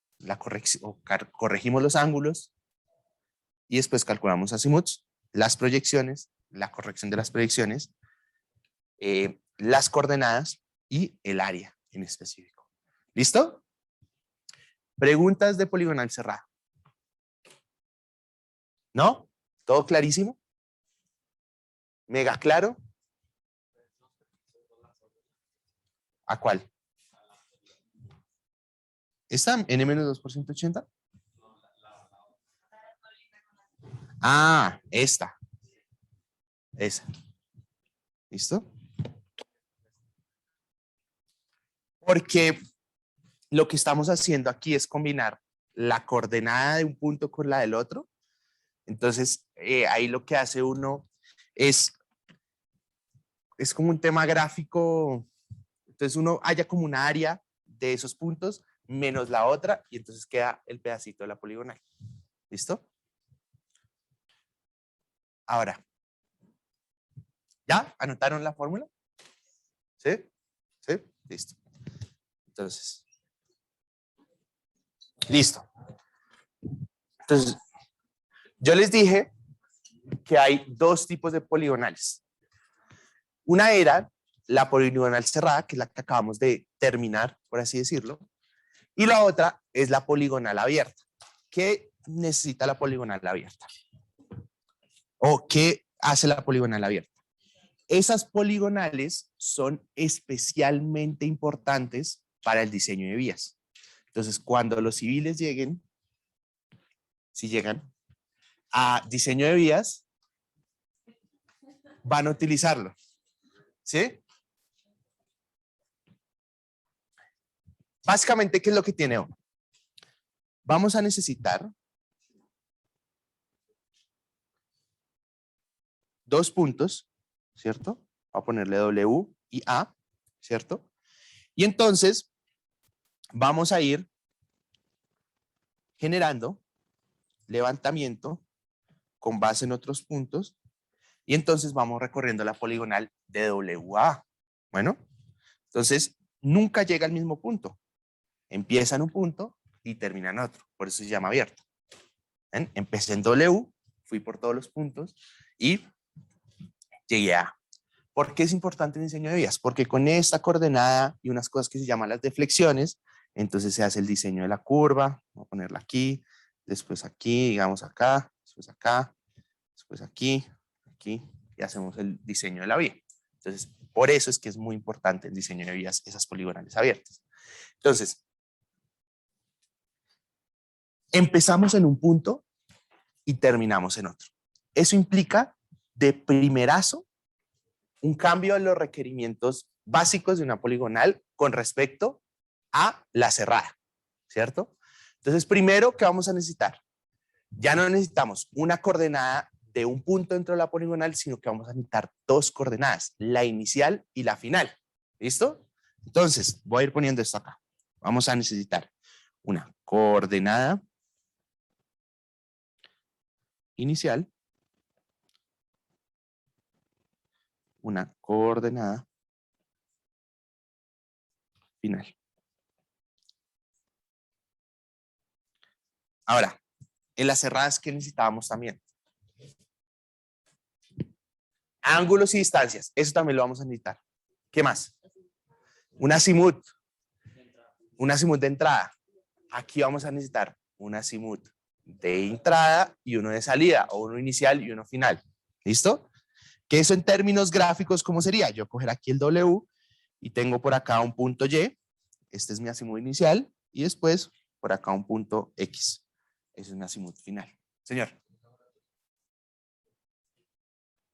Corregimos los ángulos y después calculamos azimuts, las proyecciones, la corrección de las proyecciones, las coordenadas y el área en específico. ¿Listo? Preguntas de poligonal cerrada. ¿No? ¿Todo clarísimo? ¿Mega claro? ¿A cuál? ¿Esta n-2 por 180? Ah, esta. Esa. ¿Listo? Porque lo que estamos haciendo aquí es combinar la coordenada de un punto con la del otro. Entonces, ahí lo que hace uno es como un tema gráfico. Entonces, uno halla como una área de esos puntos menos la otra y entonces queda el pedacito de la poligonal. ¿Listo? Ahora, ¿ya anotaron la fórmula? ¿Sí? ¿Sí? Listo. Entonces, listo. Entonces, yo les dije que hay dos tipos de poligonales. Una era la poligonal cerrada, que es la que acabamos de terminar, por así decirlo, y la otra es la poligonal abierta. ¿Qué necesita la poligonal abierta? ¿O qué hace la poligonal abierta? Esas poligonales son especialmente importantes para el diseño de vías. Entonces, cuando los civiles lleguen, si llegan a diseño de vías, van a utilizarlo. ¿Sí? Básicamente, ¿qué es lo que tiene uno? Vamos a necesitar dos puntos, ¿cierto? Voy a ponerle W y A, ¿cierto? Y entonces vamos a ir generando levantamiento con base en otros puntos y entonces vamos recorriendo la poligonal de WA. Bueno, entonces nunca llega al mismo punto. Empieza en un punto y termina en otro. Por eso se llama abierto. ¿Ven? Empecé en W, fui por todos los puntos y llegué a A. ¿Por qué es importante el diseño de vías? Porque con esta coordenada y unas cosas que se llaman las deflexiones, entonces se hace el diseño de la curva. Voy a ponerla aquí, después aquí, digamos acá, después aquí, aquí, y hacemos el diseño de la vía. Entonces, por eso es que es muy importante el diseño de vías, esas poligonales abiertas. Entonces, empezamos en un punto y terminamos en otro. Eso implica de primerazo un cambio en los requerimientos básicos de una poligonal con respecto a la cerrada, ¿cierto? Entonces, primero, ¿qué vamos a necesitar? Ya no necesitamos una coordenada de un punto dentro de la poligonal, sino que vamos a necesitar dos coordenadas, la inicial y la final. ¿Listo? Entonces, voy a ir poniendo esto acá. Vamos a necesitar una coordenada inicial, una coordenada final. Ahora, en las cerradas, ¿qué necesitábamos también? Ángulos y distancias. Eso también lo vamos a necesitar. ¿Qué más? Un azimut. Un azimut de entrada. Aquí vamos a necesitar un azimut de entrada y uno de salida, o uno inicial y uno final. ¿Listo? Que eso en términos gráficos, ¿cómo sería? Yo coger aquí el W y tengo por acá un punto Y. Este es mi azimut inicial y después por acá un punto X. Ese es mi azimut final. Señor.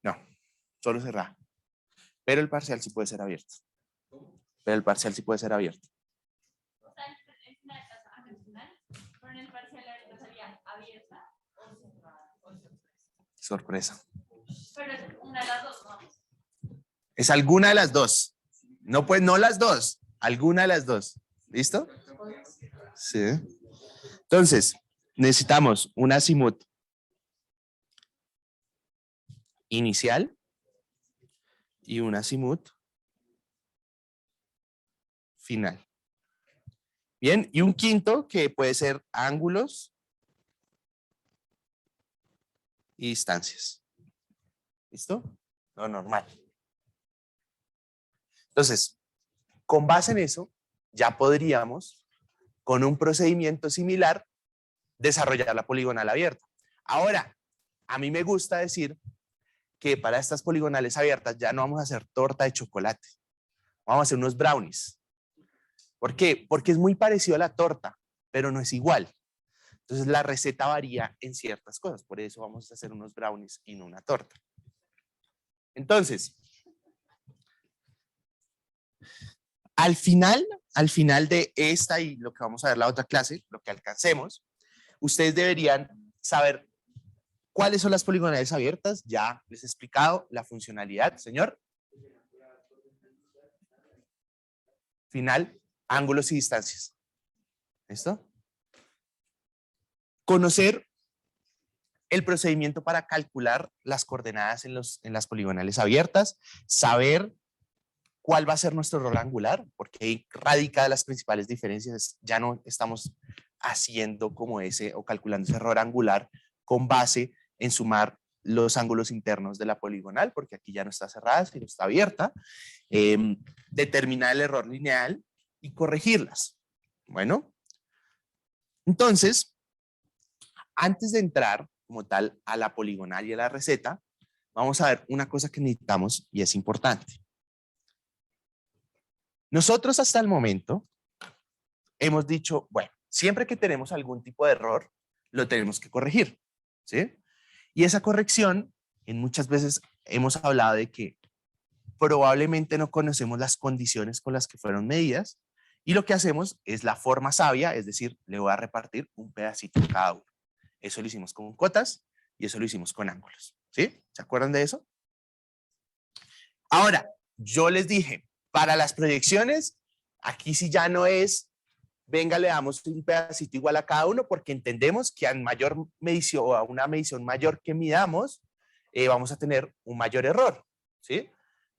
No, solo cerrada. Pero el parcial sí puede ser abierto. Pero el parcial sí puede ser abierto. Sorpresa. Pero es una de las dos, ¿no? Es alguna de las dos. No, pues no las dos. Alguna de las dos. ¿Listo? Sí. Entonces, necesitamos un azimut inicial y un azimut final. Bien, y un quinto que puede ser ángulos y distancias. ¿Listo? Lo normal. Entonces, con base en eso, ya podríamos, con un procedimiento similar, desarrollar la poligonal abierta. Ahora, a mí me gusta decir que para estas poligonales abiertas ya no vamos a hacer torta de chocolate, vamos a hacer unos brownies. ¿Por qué? Porque es muy parecido a la torta, pero no es igual. Entonces la receta varía en ciertas cosas, por eso vamos a hacer unos brownies y no una torta. Entonces, al final de esta y lo que vamos a ver la otra clase, lo que alcancemos, ustedes deberían saber cuáles son las poligonales abiertas. Ya les he explicado la funcionalidad, señor. Final, ángulos y distancias. ¿Listo? Conocer el procedimiento para calcular las coordenadas en las poligonales abiertas, saber cuál va a ser nuestro error angular, porque ahí radica las principales diferencias. Ya no estamos haciendo como ese o calculando ese error angular con base en sumar los ángulos internos de la poligonal, porque aquí ya no está cerrada, sino está abierta. Determinar el error lineal y corregirlas. Bueno, entonces, antes de entrar como tal a la poligonal y a la receta, vamos a ver una cosa que necesitamos y es importante. Nosotros hasta el momento hemos dicho, bueno, siempre que tenemos algún tipo de error, lo tenemos que corregir, ¿sí? Y esa corrección, en muchas veces hemos hablado de que probablemente no conocemos las condiciones con las que fueron medidas y lo que hacemos es la forma sabia, es decir, le voy a repartir un pedacito a cada uno. Eso lo hicimos con cotas y eso lo hicimos con ángulos, ¿sí? ¿Se acuerdan de eso? Ahora, yo les dije, para las proyecciones, aquí sí ya no es, venga, le damos un pedacito igual a cada uno, porque entendemos que a mayor medición o a una medición mayor que midamos, vamos a tener un mayor error, ¿sí?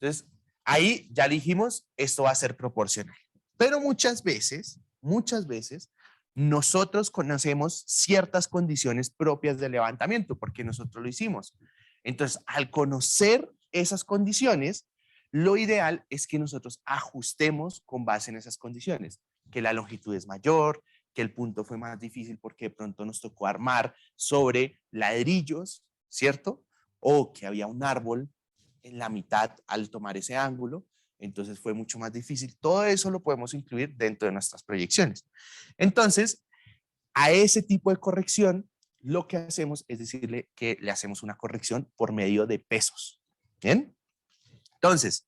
Entonces, ahí ya dijimos, esto va a ser proporcional. Pero muchas veces, nosotros conocemos ciertas condiciones propias del levantamiento, porque nosotros lo hicimos. Entonces, al conocer esas condiciones, lo ideal es que nosotros ajustemos con base en esas condiciones, que la longitud es mayor, que el punto fue más difícil porque de pronto nos tocó armar sobre ladrillos, ¿cierto? O que había un árbol en la mitad al tomar ese ángulo, entonces fue mucho más difícil. Todo eso lo podemos incluir dentro de nuestras proyecciones. Entonces, a ese tipo de corrección, lo que hacemos es decirle que le hacemos una corrección por medio de pesos. ¿Bien? Entonces,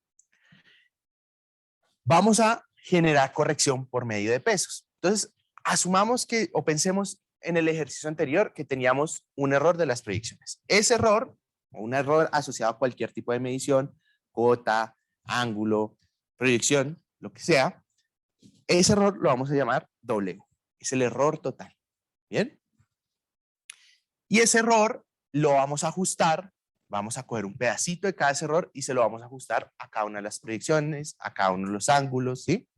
vamos a generar corrección por medio de pesos. Entonces, asumamos que o pensemos en el ejercicio anterior que teníamos un error de las proyecciones. Ese error, o un error asociado a cualquier tipo de medición, cota, ángulo, proyección, lo que sea, ese error lo vamos a llamar W. Es el error total. ¿Bien? Y ese error lo vamos a ajustar. Vamos a coger un pedacito de cada error y se lo vamos a ajustar a cada una de las proyecciones, a cada uno de los ángulos, ¿sí?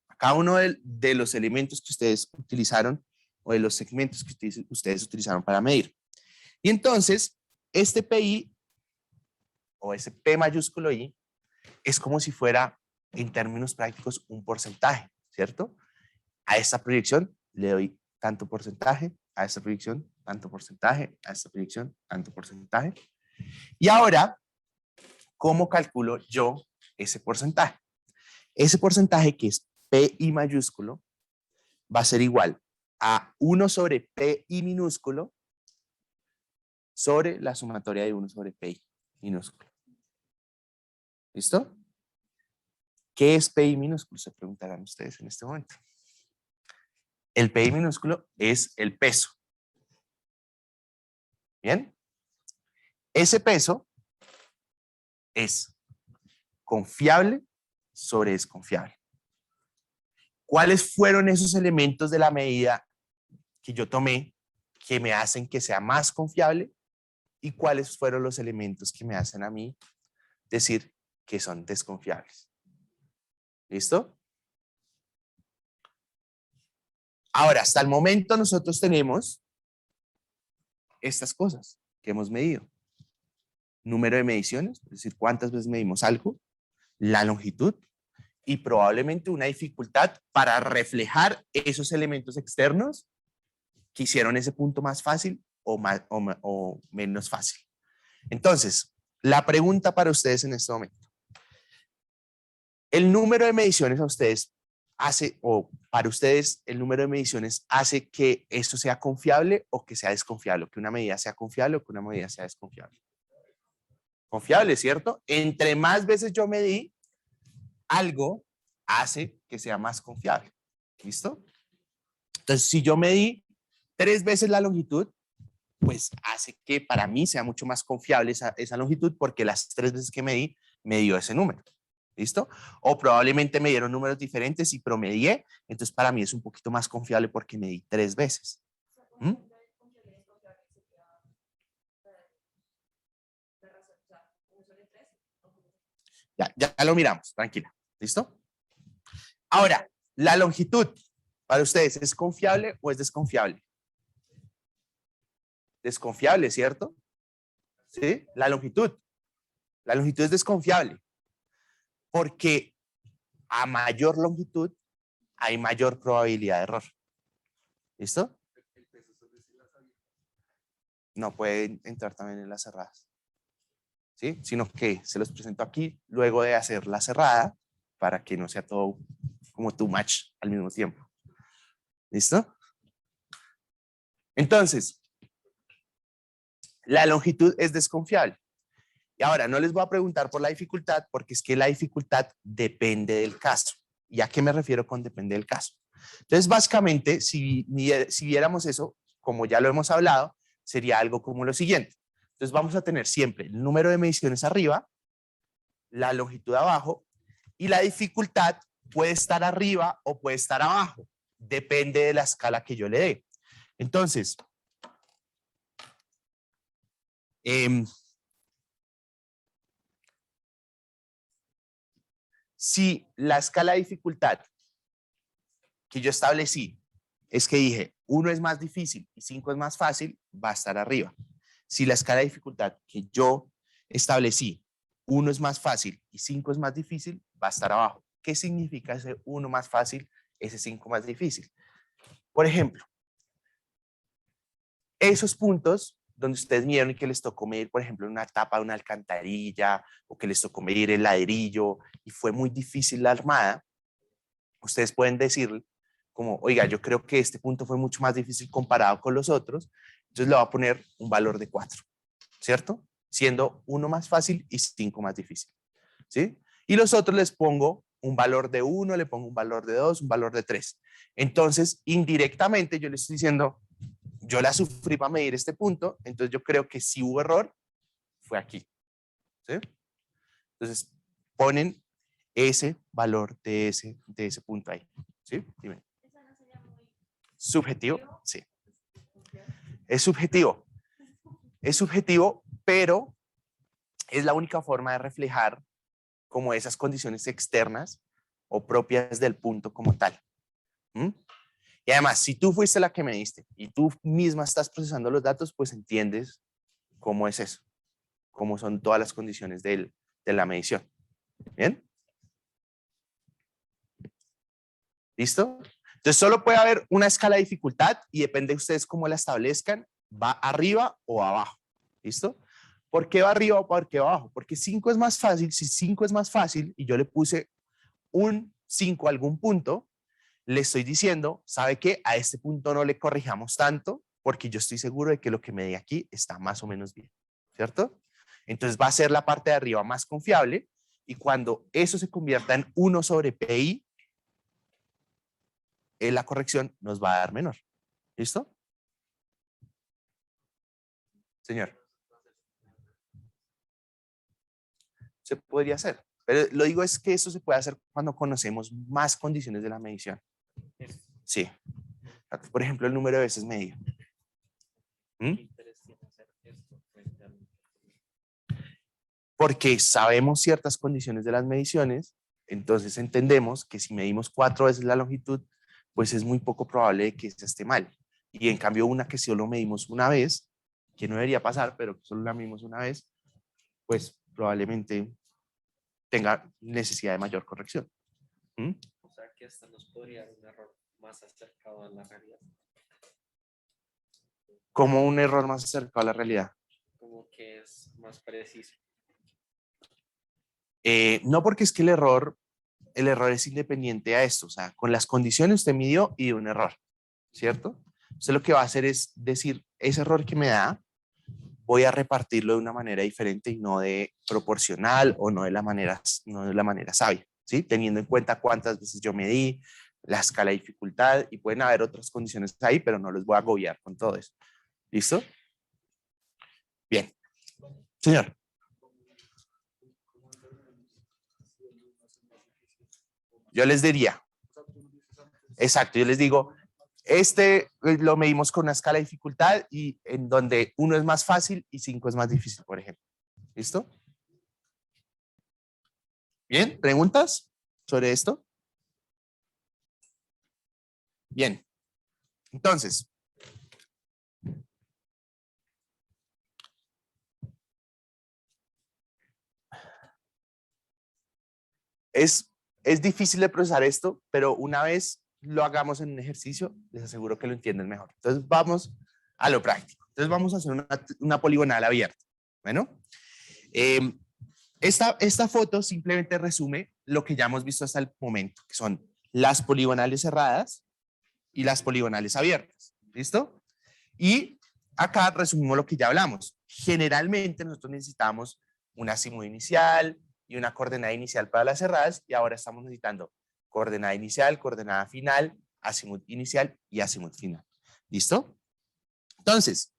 A cada uno de los elementos que ustedes utilizaron o de los segmentos que ustedes utilizaron para medir. Y entonces, este PI o ese P mayúsculo I es como si fuera, en términos prácticos, un porcentaje, ¿cierto? A esta proyección le doy tanto porcentaje, a esta proyección tanto porcentaje, a esta proyección tanto porcentaje. Y ahora, ¿cómo calculo yo ese porcentaje? Ese porcentaje, que es PI mayúsculo, va a ser igual a 1 sobre PI minúsculo sobre la sumatoria de 1 sobre PI minúsculo. ¿Listo? ¿Qué es PI minúsculo? Se preguntarán ustedes en este momento. El PI minúsculo es el peso. ¿Bien? Ese peso es confiable sobre desconfiable. ¿Cuáles fueron esos elementos de la medida que yo tomé que me hacen que sea más confiable? ¿Y cuáles fueron los elementos que me hacen a mí decir que son desconfiables? ¿Listo? Ahora, hasta el momento nosotros tenemos estas cosas que hemos medido. Número de mediciones, es decir, cuántas veces medimos algo, la longitud y probablemente una dificultad para reflejar esos elementos externos que hicieron ese punto más fácil o menos fácil. Entonces, la pregunta para ustedes en este momento. ¿El número de mediciones a ustedes hace, o para ustedes, el número de mediciones hace que eso sea confiable o que sea desconfiable? Que una medida sea confiable o que una medida sea desconfiable. Confiable, ¿cierto? Entre más veces yo medí, algo hace que sea más confiable. ¿Listo? Entonces, si yo medí 3 veces la longitud, pues hace que para mí sea mucho más confiable esa longitud porque las 3 veces que medí, me dio ese número. ¿Listo? O probablemente me dieron números diferentes y promedié, entonces para mí es un poquito más confiable porque medí 3 veces. ¿Mm? Ya lo miramos, tranquila. ¿Listo? Ahora, la longitud, para ustedes, ¿es confiable o es desconfiable? Desconfiable, ¿cierto? ¿Sí? La longitud. La longitud es desconfiable porque a mayor longitud hay mayor probabilidad de error. ¿Listo? No pueden entrar también en las cerradas. ¿Sí? Sino que se los presento aquí luego de hacer la cerrada para que no sea todo como too much al mismo tiempo. ¿Listo? Entonces, la longitud es desconfiable. Y ahora no les voy a preguntar por la dificultad porque es que la dificultad depende del caso. ¿Y a qué me refiero con depende del caso? Entonces, básicamente, si viéramos eso, como ya lo hemos hablado, sería algo como lo siguiente. Entonces, vamos a tener siempre el número de mediciones arriba, la longitud abajo, y la dificultad puede estar arriba o puede estar abajo. Depende de la escala que yo le dé. Entonces, si la escala de dificultad que yo establecí es que dije 1 es más difícil y 5 es más fácil, va a estar arriba. Si la escala de dificultad que yo establecí 1 es más fácil y 5 es más difícil, va a estar abajo. ¿Qué significa ese 1 más fácil, ese 5 más difícil? Por ejemplo, esos puntos donde ustedes vieron y que les tocó medir, por ejemplo, una tapa de una alcantarilla o que les tocó medir el ladrillo y fue muy difícil la armada, ustedes pueden decir como, oiga, yo creo que este punto fue mucho más difícil comparado con los otros, entonces le voy a poner un valor de 4, ¿cierto? Siendo 1 más fácil y 5 más difícil, ¿sí? Y los otros les pongo un valor de 1, le pongo un valor de 2, un valor de 3. Entonces, indirectamente yo les estoy diciendo, yo la sufrí para medir este punto, entonces yo creo que si hubo error, fue aquí, ¿sí? Entonces, ponen ese valor de ese punto ahí, ¿sí? Dime. ¿Subjetivo? Sí. Es subjetivo. Es subjetivo, pero es la única forma de reflejar como esas condiciones externas o propias del punto como tal. ¿Mm? Y además, si tú fuiste la que me diste y tú misma estás procesando los datos, pues entiendes cómo es eso, cómo son todas las condiciones de la medición. ¿Bien? ¿Listo? Entonces, solo puede haber una escala de dificultad y depende de ustedes cómo la establezcan, va arriba o abajo. ¿Listo? ¿Por qué va arriba o por qué va abajo? Porque 5 es más fácil. Si 5 es más fácil y yo le puse un 5 a algún punto, le estoy diciendo, ¿sabe qué? A este punto no le corrijamos tanto porque yo estoy seguro de que lo que me di aquí está más o menos bien, ¿cierto? Entonces va a ser la parte de arriba más confiable y cuando eso se convierta en 1 sobre PI, la corrección nos va a dar menor. ¿Listo? Señor. Se podría hacer, pero lo digo es que eso se puede hacer cuando conocemos más condiciones de la medición. Sí. Por ejemplo, el número de veces medido. ¿Mm? Porque sabemos ciertas condiciones de las mediciones, entonces entendemos que si medimos 4 veces la longitud, pues es muy poco probable de que esa esté mal. Y en cambio una que solo medimos una vez, que no debería pasar, pero que solo la medimos una vez, pues probablemente tenga necesidad de mayor corrección. ¿Mm? O sea que hasta nos podría dar un error más acercado a la realidad. como un error más acercado a la realidad. Como que es más preciso. No, porque es que el error es independiente a esto, o sea, con las condiciones usted midió y dio un error, ¿cierto? Usted lo que va a hacer es decir, ese error que me da, voy a repartirlo de una manera diferente y no de proporcional o no de la manera sabia, ¿sí? Teniendo en cuenta cuántas veces yo medí, la escala de dificultad y pueden haber otras condiciones ahí, pero no los voy a agobiar con todo eso. ¿Listo? Bien. Señor. Yo les diría, exacto, yo les digo, lo medimos con una escala de dificultad y en donde 1 es más fácil y 5 es más difícil, por ejemplo. ¿Listo? Bien, ¿preguntas sobre esto? Bien, entonces, es difícil de procesar esto, pero una vez lo hagamos en un ejercicio, les aseguro que lo entienden mejor. Entonces vamos a lo práctico. Entonces vamos a hacer una poligonal abierta. Bueno, esta foto simplemente resume lo que ya hemos visto hasta el momento, que son las poligonales cerradas y las poligonales abiertas. ¿Listo? Y acá resumimos lo que ya hablamos. Generalmente nosotros necesitamos un azimut inicial y una coordenada inicial para las cerradas y ahora estamos necesitando coordenada inicial, coordenada final, azimut inicial y azimut final. ¿Listo? Entonces,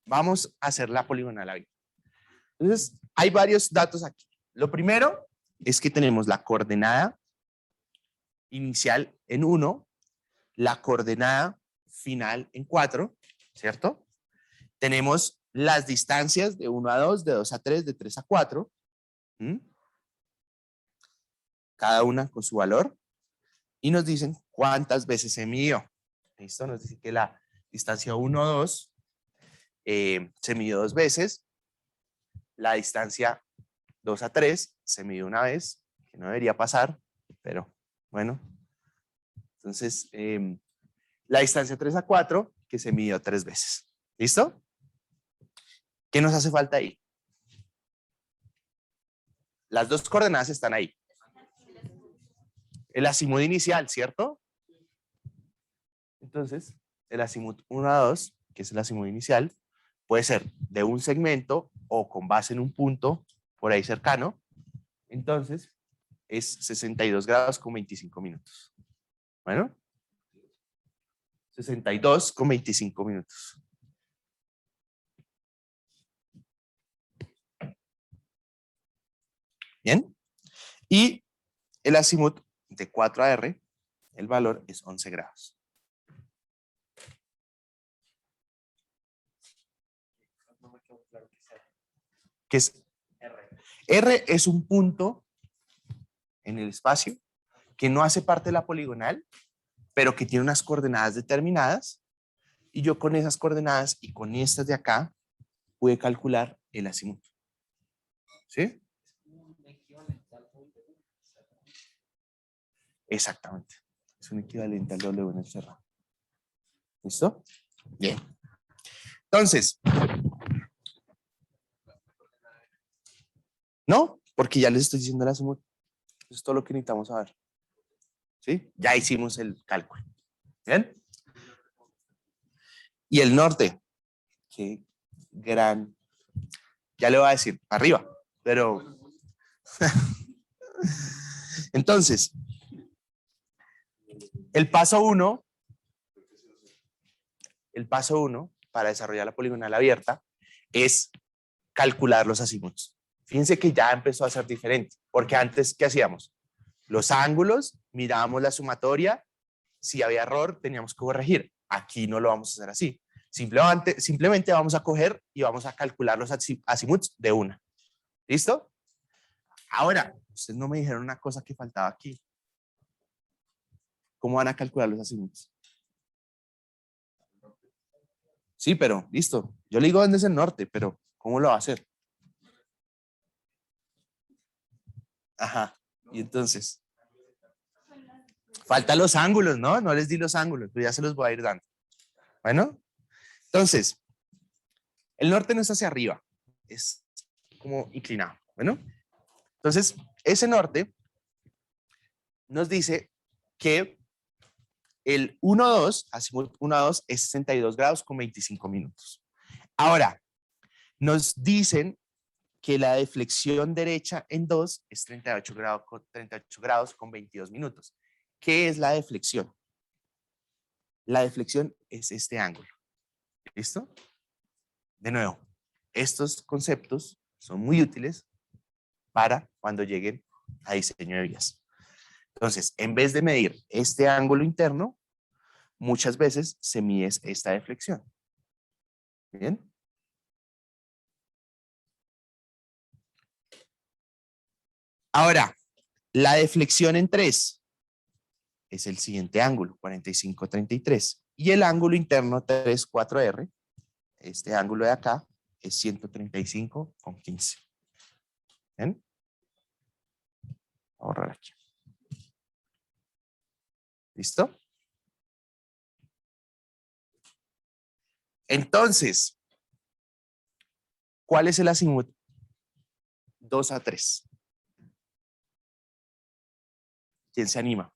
vamos a hacer la poligonal abierta. Entonces, hay varios datos aquí. Lo primero es que tenemos la coordenada inicial en 1, la coordenada final en 4, ¿cierto? Tenemos las distancias de 1 a 2, de 2 a 3, de 3 a 4. Cada una con su valor. Y nos dicen cuántas veces se midió. ¿Listo? Nos dice que la distancia 1 a 2 se midió 2 veces. La distancia 2 a 3 se midió una vez, que no debería pasar, pero bueno. Entonces, la distancia 3 a 4, que se midió 3 veces. ¿Listo? ¿Qué nos hace falta ahí? Las dos coordenadas están ahí. El azimut inicial, ¿cierto? Entonces, el azimut 1 a 2, que es el azimut inicial, puede ser de un segmento o con base en un punto por ahí cercano. Entonces, es 62 grados con 25 minutos. Bueno, 62 con 25 minutos. Bien. Y el azimut de 4 a R, el valor es 11 grados. ¿Qué es? R es un punto en el espacio que no hace parte de la poligonal, pero que tiene unas coordenadas determinadas. Y yo con esas coordenadas y con estas de acá pude calcular el azimut. ¿Sí? Exactamente. Es un equivalente al W en el cerrado. ¿Listo? Bien. Entonces, no, porque ya les estoy diciendo el azimut. Eso es todo lo que necesitamos saber. ¿Sí? Ya hicimos el cálculo. ¿Bien? Y el norte. Qué gran. Ya le voy a decir, arriba. Pero. Entonces, el paso 1 para desarrollar la poligonal abierta es calcular los azimuts. Fíjense que ya empezó a ser diferente, porque antes, ¿qué hacíamos? Los ángulos, mirábamos la sumatoria, si había error teníamos que corregir. Aquí no lo vamos a hacer así. Simplemente vamos a coger y vamos a calcular los azimuts de una. ¿Listo? Ahora, ustedes no me dijeron una cosa que faltaba aquí. ¿Cómo van a calcular los azimuts? Sí, pero listo. Yo le digo dónde es el norte, pero ¿cómo lo va a hacer? Ajá. Y entonces, faltan los ángulos, ¿no? No les di los ángulos, pero ya se los voy a ir dando. Bueno, Entonces, el norte no es hacia arriba, es como inclinado. Bueno, entonces, ese norte nos dice que el 1-2, azimut 1-2, es 62 grados con 25 minutos. Ahora, nos dicen que la deflexión derecha en 2 es 38 grados con 22 minutos. ¿Qué es la deflexión? La deflexión es este ángulo. ¿Listo? De nuevo, estos conceptos son muy útiles para cuando lleguen a diseño de vías. Entonces, en vez de medir este ángulo interno, muchas veces se mide esta deflexión. ¿Bien? Ahora, la deflexión en 3 es el siguiente ángulo, 45-33. Y el ángulo interno 3-4R, este ángulo de acá, es 135,15. ¿Bien? Voy a borrar aquí. ¿Listo? Entonces, ¿cuál es el azimut? 2-3. ¿Quién se anima?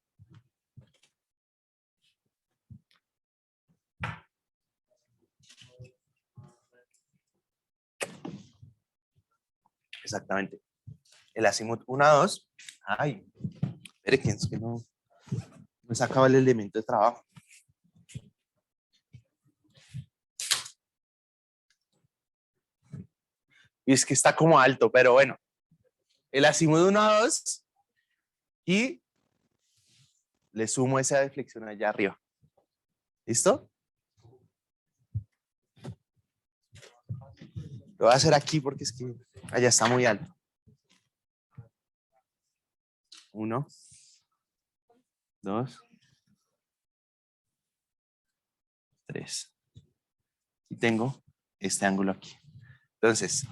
Exactamente. El azimut 1-2. Ay, espere, que es que no me sacaba el elemento de trabajo. Y es que está como alto, pero bueno. El azimut 1-2 y le sumo esa deflexión allá arriba. ¿Listo? Lo voy a hacer aquí porque es que allá está muy alto. 1, 2, 3. Y tengo este ángulo aquí. Entonces,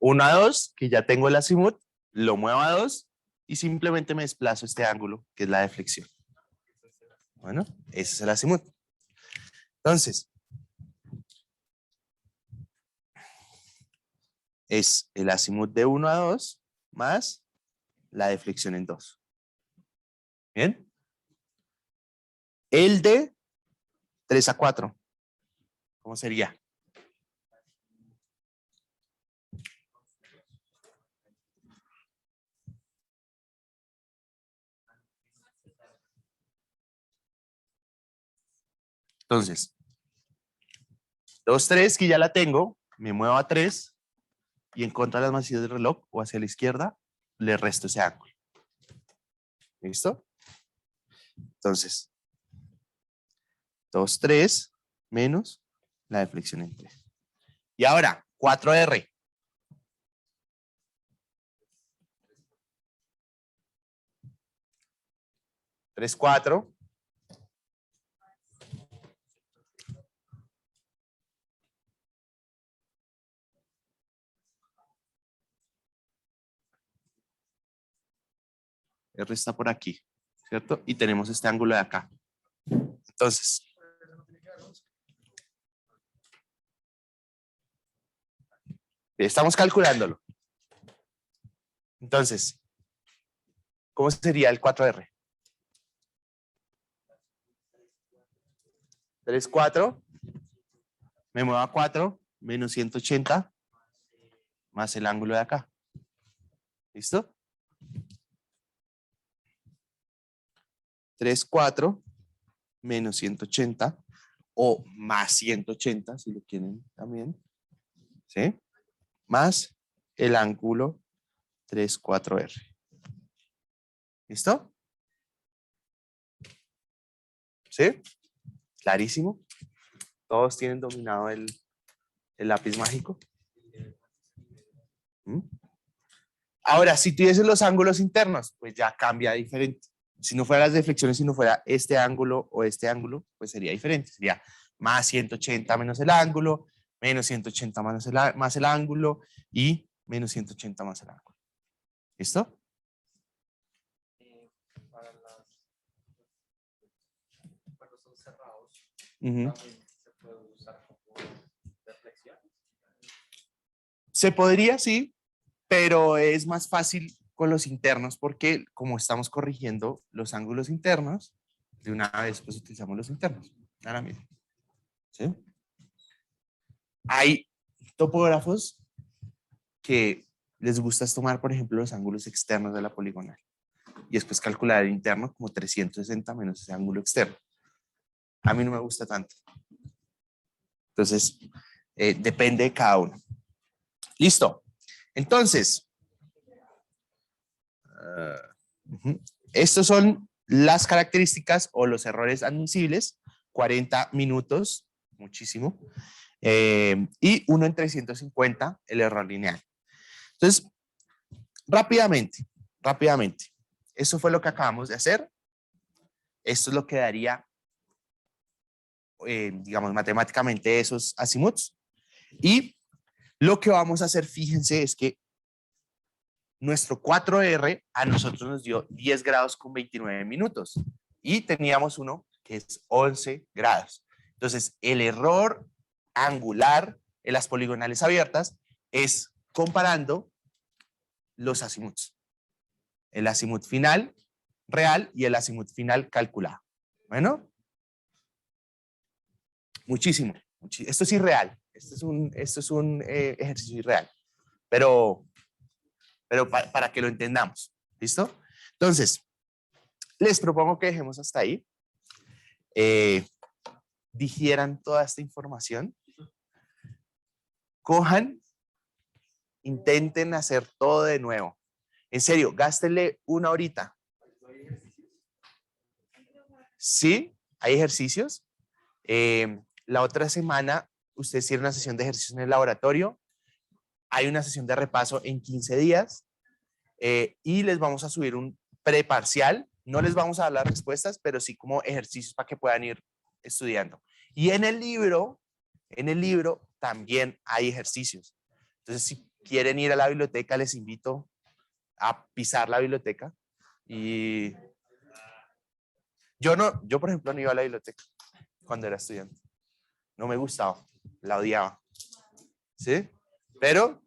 1-2, que ya tengo el azimut, lo muevo a 2 y simplemente me desplazo este ángulo, que es la deflexión. Bueno, ese es el azimut. Entonces, es el azimut de 1-2 más la deflexión en 2. ¿Bien? El de 3-4, ¿cómo sería? Entonces, 2-3, que ya la tengo, me muevo a 3 y en contra de las manecillas del reloj o hacia la izquierda, le resto ese ángulo. ¿Listo? Entonces, 2-3 menos la deflexión en 3. Y ahora, 4R. Tres, 4. R está por aquí, ¿cierto? Y tenemos este ángulo de acá. Entonces, estamos calculándolo. Entonces, ¿cómo sería el 4R? 3, 4. Me muevo a 4 menos 180 más el ángulo de acá. ¿Listo? 3, 4 menos 180 o más 180 si lo quieren también. ¿Sí? Más el ángulo 3, 4R. ¿Listo? ¿Sí? Clarísimo. Todos tienen dominado el lápiz mágico. ¿Mm? Ahora, si tuviesen los ángulos internos, pues ya cambia diferente. Si no fuera las deflexiones, si no fuera este ángulo o este ángulo, pues sería diferente. Sería más 180 menos el ángulo, menos 180 más el ángulo y menos 180 más el ángulo. ¿Listo? Para cuando son cerrados, Ujú. también se puede usar como Se podría, sí, pero es más fácil con los internos porque como estamos corrigiendo los ángulos internos, de una vez pues utilizamos los internos. Ahora miren. ¿Sí? Hay topógrafos que les gusta tomar, por ejemplo, los ángulos externos de la poligonal y después calcular el interno como 360 menos ese ángulo externo. A mí no me gusta tanto. Entonces, depende de cada uno. Listo. Entonces, estos son las características o los errores admisibles. 40 minutos, muchísimo. Y 1 en 350, el error lineal. Entonces, rápidamente. Eso fue lo que acabamos de hacer. Esto es lo que daría, digamos, matemáticamente esos azimuths. Y lo que vamos a hacer, fíjense, es que nuestro 4R a nosotros nos dio 10 grados con 29 minutos. Y teníamos uno que es 11 grados. Entonces, el error angular en las poligonales abiertas es comparando los azimuths. El azimut final real y el azimut final calculado. Bueno, muchísimo. Esto es irreal. Esto es un ejercicio irreal. Pero para que lo entendamos. ¿Listo? Entonces, les propongo que dejemos hasta ahí. Digieran toda esta información. Cojan, intenten hacer todo de nuevo. En serio, gástenle una horita. Sí, hay ejercicios. La otra semana, ustedes tienen una sesión de ejercicios en el laboratorio. Hay una sesión de repaso en 15 días. Y les vamos a subir un preparcial. No les vamos a dar las respuestas, pero sí como ejercicios para que puedan ir estudiando. Y en el libro también hay ejercicios. Entonces, si quieren ir a la biblioteca, les invito a pisar la biblioteca. Y yo, por ejemplo, no iba a la biblioteca cuando era estudiante. No me gustaba, la odiaba. ¿Sí? Pero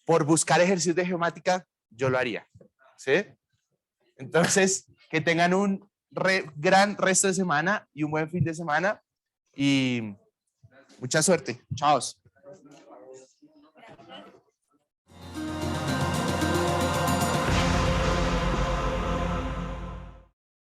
por buscar ejercicios de geomática, yo lo haría. ¿Sí? Entonces, que tengan un gran resto de semana y un buen fin de semana. Y mucha suerte. Chao.